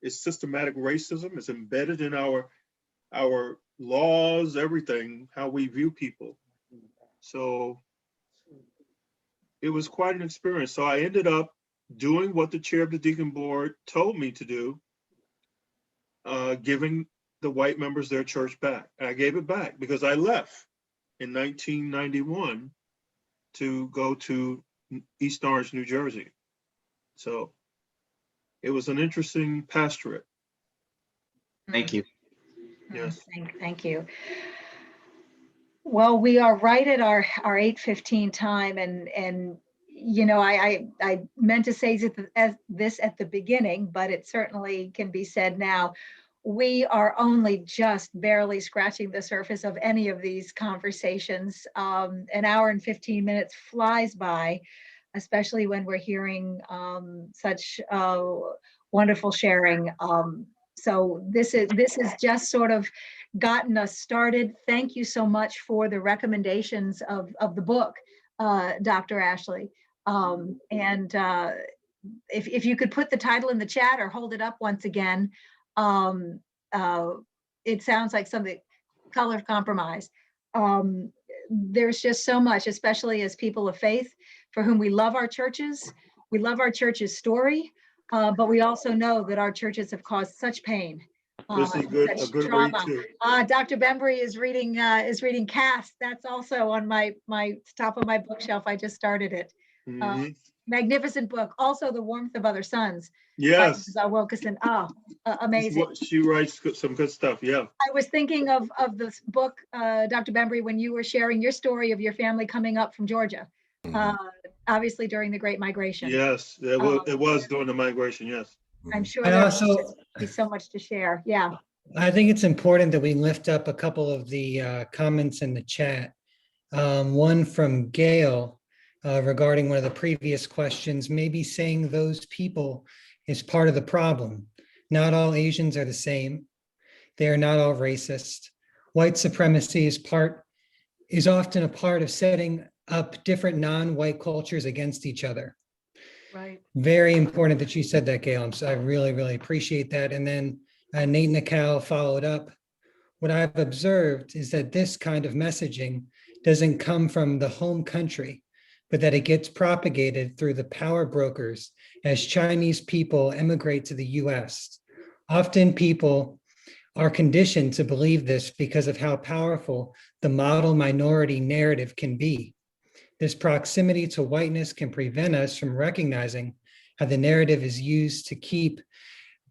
S3: it's systematic racism. It's embedded in our laws, everything, how we view people. So it was quite an experience. So I ended up doing what the chair of the deacon board told me to do, giving the white members their church back. And I gave it back because I left in 1991 to go to East Orange, New Jersey. So it was an interesting pastorate.
S8: Thank you.
S3: Yes.
S1: Thank you. Well, we are right at our 8:15 time, and I meant to say this at the beginning, but it certainly can be said now. We are only just barely scratching the surface of any of these conversations. An hour and 15 minutes flies by, especially when we're hearing such wonderful sharing. So this is just sort of gotten us started. Thank you so much for the recommendations of the book, Dr. Ashley. And if you could put the title in the chat or hold it up once again, it sounds like something, Color of Compromise. There's just so much, especially as people of faith, for whom we love our churches. We love our church's story, but we also know that our churches have caused such pain.
S3: This is a good
S1: trauma.
S3: read too.
S1: Dr. Bembry is reading Caste. That's also on my top of my bookshelf. I just started it. Magnificent book. Also, The Warmth of Other Suns.
S3: Yes.
S1: Wilkerson. Amazing.
S3: She writes some good stuff. Yeah.
S1: I was thinking of this book, Dr. Bembry, when you were sharing your story of your family coming up from Georgia, obviously during the Great Migration.
S3: Yes, it was during the migration. Yes.
S1: I'm sure
S2: And
S1: there's
S2: also,
S1: so much to share. Yeah.
S2: I think it's important that we lift up a couple of the comments in the chat. One from Gail regarding one of the previous questions, maybe saying those people is part of the problem. Not all Asians are the same. They are not all racist. White supremacy is often a part of setting up different non-white cultures against each other.
S1: Right.
S2: Very important that you said that, Gail. I really, really appreciate that. And then Nate Nical followed up. What I've observed is that this kind of messaging doesn't come from the home country, but that it gets propagated through the power brokers as Chinese people emigrate to the US. Often people are conditioned to believe this because of how powerful the model minority narrative can be. This proximity to whiteness can prevent us from recognizing how the narrative is used to keep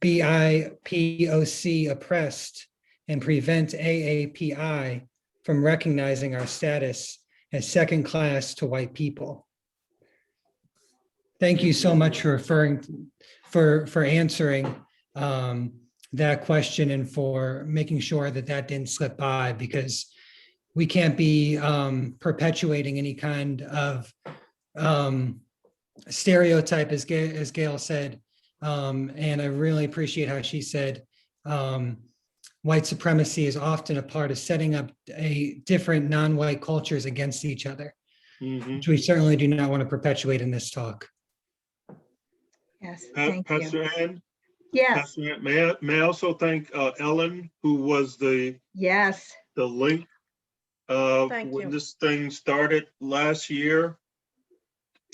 S2: BIPOC oppressed and prevent AAPI from recognizing our status as second class to white people. Thank you so much for answering that question and for making sure that didn't slip by, because we can't be perpetuating any kind of stereotype, as Gail said. And I really appreciate how she said white supremacy is often a part of setting up different non-white cultures against each other, which we certainly do not want to perpetuate in this talk.
S1: Yes, thank you.
S3: Pastor Ann?
S1: Yes.
S3: Pastor Ann, may I also thank Ellen, who was the link when this thing started last year.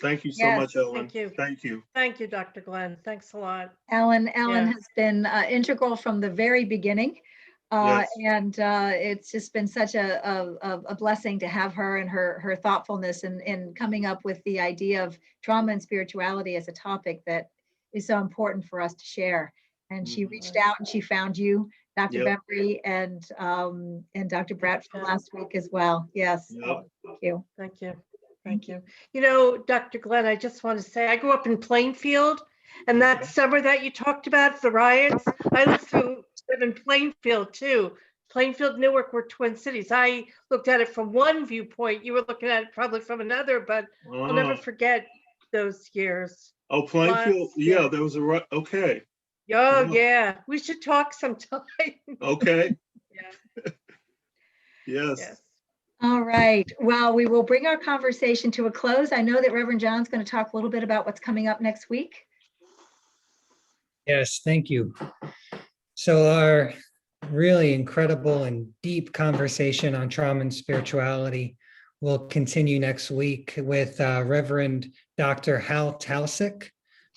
S3: Thank you so much, Ellen.
S9: Thank you.
S3: Thank you.
S9: Thank you, Dr. Glenn. Thanks a lot.
S1: Ellen has been integral from the very beginning. And it's just been such a blessing to have her and her thoughtfulness in coming up with the idea of trauma and spirituality as a topic that is so important for us to share. And she reached out and she found you, Dr. Bembry, and Dr. Bratt from last week as well. Yes. Thank you.
S9: Thank you. Thank you. You know, Dr. Glenn, I just want to say I grew up in Plainfield, and that summer that you talked about, the riots, I live in Plainfield too. Plainfield, Newark were twin cities. I looked at it from one viewpoint. You were looking at it probably from another, but I'll never forget those years.
S3: Oh, Plainfield. Yeah, there was a okay.
S9: Oh, yeah. We should talk sometime.
S3: Okay.
S9: Yeah.
S3: Yes.
S1: All right. Well, we will bring our conversation to a close. I know that Reverend John's going to talk a little bit about what's coming up next week.
S2: Yes, thank you. So our really incredible and deep conversation on trauma and spirituality will continue next week with Reverend Dr. Hal Talczyk,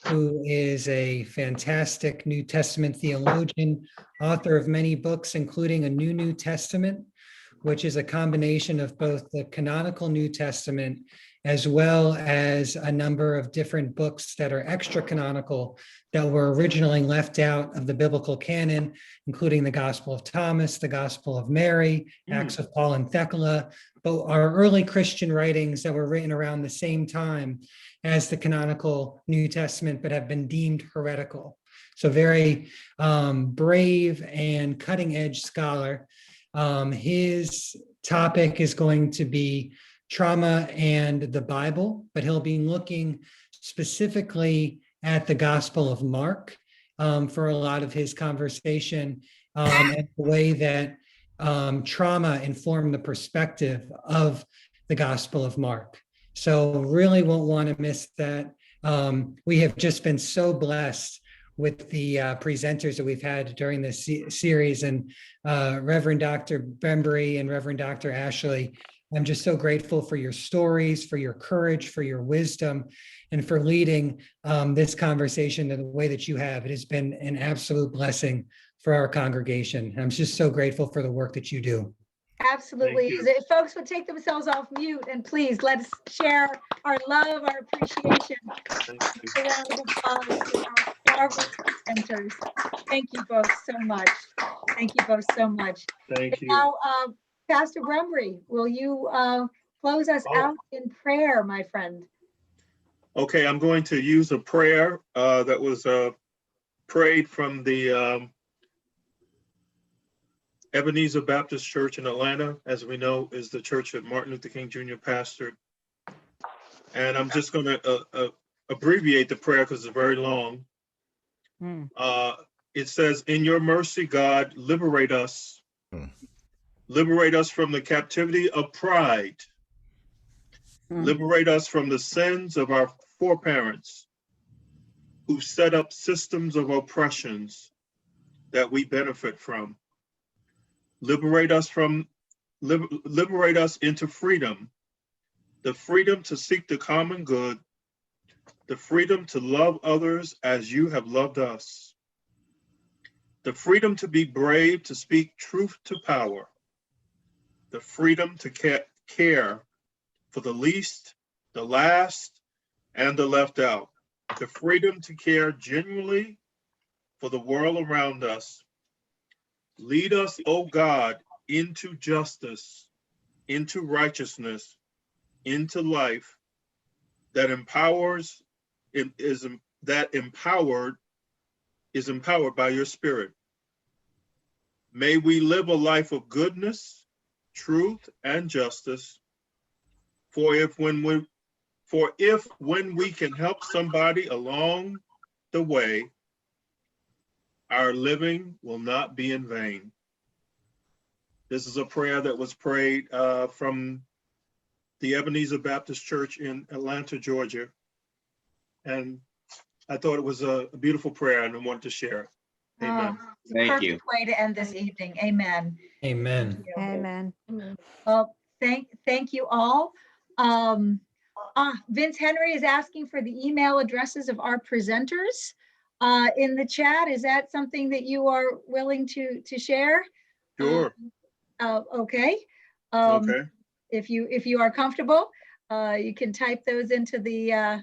S2: who is a fantastic New Testament theologian, author of many books, including a New Testament, which is a combination of both the canonical New Testament as well as a number of different books that are extra canonical that were originally left out of the biblical canon, including the Gospel of Thomas, the Gospel of Mary, Acts of Paul and Thecla, but are early Christian writings that were written around the same time as the canonical New Testament, but have been deemed heretical. So very brave and cutting edge scholar. His topic is going to be trauma and the Bible, but he'll be looking specifically at the Gospel of Mark for a lot of his conversation and the way that trauma informed the perspective of the Gospel of Mark. So really won't want to miss that. We have just been so blessed with the presenters that we've had during this series, and Reverend Dr. Bembry and Reverend Dr. Ashley. I'm just so grateful for your stories, for your courage, for your wisdom, and for leading this conversation in the way that you have. It has been an absolute blessing for our congregation. I'm just so grateful for the work that you do.
S1: Absolutely. If folks would take themselves off mute and please let's share our love, our appreciation. A round of applause for our marvelous presenters. Thank you both so much. Thank you both so much.
S3: Thank you.
S1: Now, Pastor Bembry, will you close us out in prayer, my friend?
S3: Okay, I'm going to use a prayer that was prayed from the Ebenezer Baptist Church in Atlanta, as we know, is the church that Martin Luther King Jr. pastored. And I'm just going to abbreviate the prayer because it's very long. It says, "In your mercy, God, liberate us. Liberate us from the captivity of pride. Liberate us from the sins of our foreparents who set up systems of oppressions that we benefit from. Liberate us into freedom, the freedom to seek the common good, the freedom to love others as you have loved us, the freedom to be brave, to speak truth to power, the freedom to care for the least, the last, and the left out, the freedom to care genuinely for the world around us. Lead us, O God, into justice, into righteousness, into life that is empowered by your Spirit. May we live a life of goodness, truth, and justice. For if when we can help somebody along the way, our living will not be in vain." This is a prayer that was prayed from the Ebenezer Baptist Church in Atlanta, Georgia. And I thought it was a beautiful prayer and I wanted to share it. Amen.
S8: Thank you.
S1: Perfect way to end this evening. Amen.
S2: Amen.
S7: Amen.
S1: Well, thank you all. Vince Henry is asking for the email addresses of our presenters in the chat. Is that something that you are willing to share?
S3: Sure.
S1: Okay.
S3: Okay.
S1: If you are comfortable, you can type those into the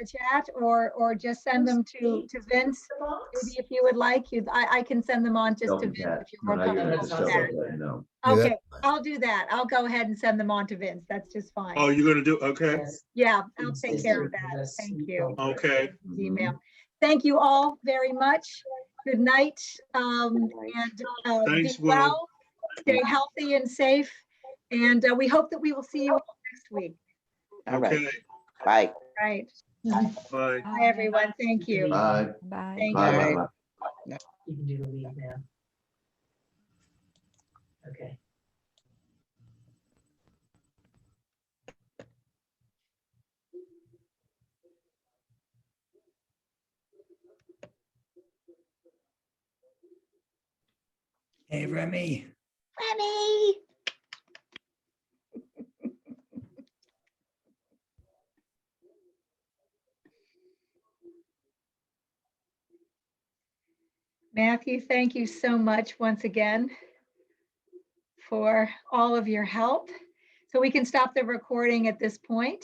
S1: chat, or just send them to Vince. Maybe if you would like, I can send them on just to Vince if you're more comfortable with that.
S10: No.
S4: Yeah,
S1: Okay, I'll do that. I'll go ahead and send them on to Vince. That's just fine.
S3: Oh, you're gonna do, okay,
S1: Yeah, I'll take care of that. Thank you.
S3: okay.
S1: Email. Thank you all very much. Good night. And
S3: Thanks,
S1: be
S3: Will.
S1: well, stay healthy and safe. And we hope that we will see you all next week.
S5: All right.
S3: Okay,
S5: Bye.
S1: Right.
S3: bye.
S1: Bye, everyone. Thank you.
S10: Bye.
S7: Bye.
S1: Thank
S10: Bye.
S1: you.
S10: Bye. Bye.
S11: You can do the leave now. Okay.
S2: Hey, Remy.
S1: Remy. Matthew, thank you so much once again for all of your help. So we can stop the recording at this point.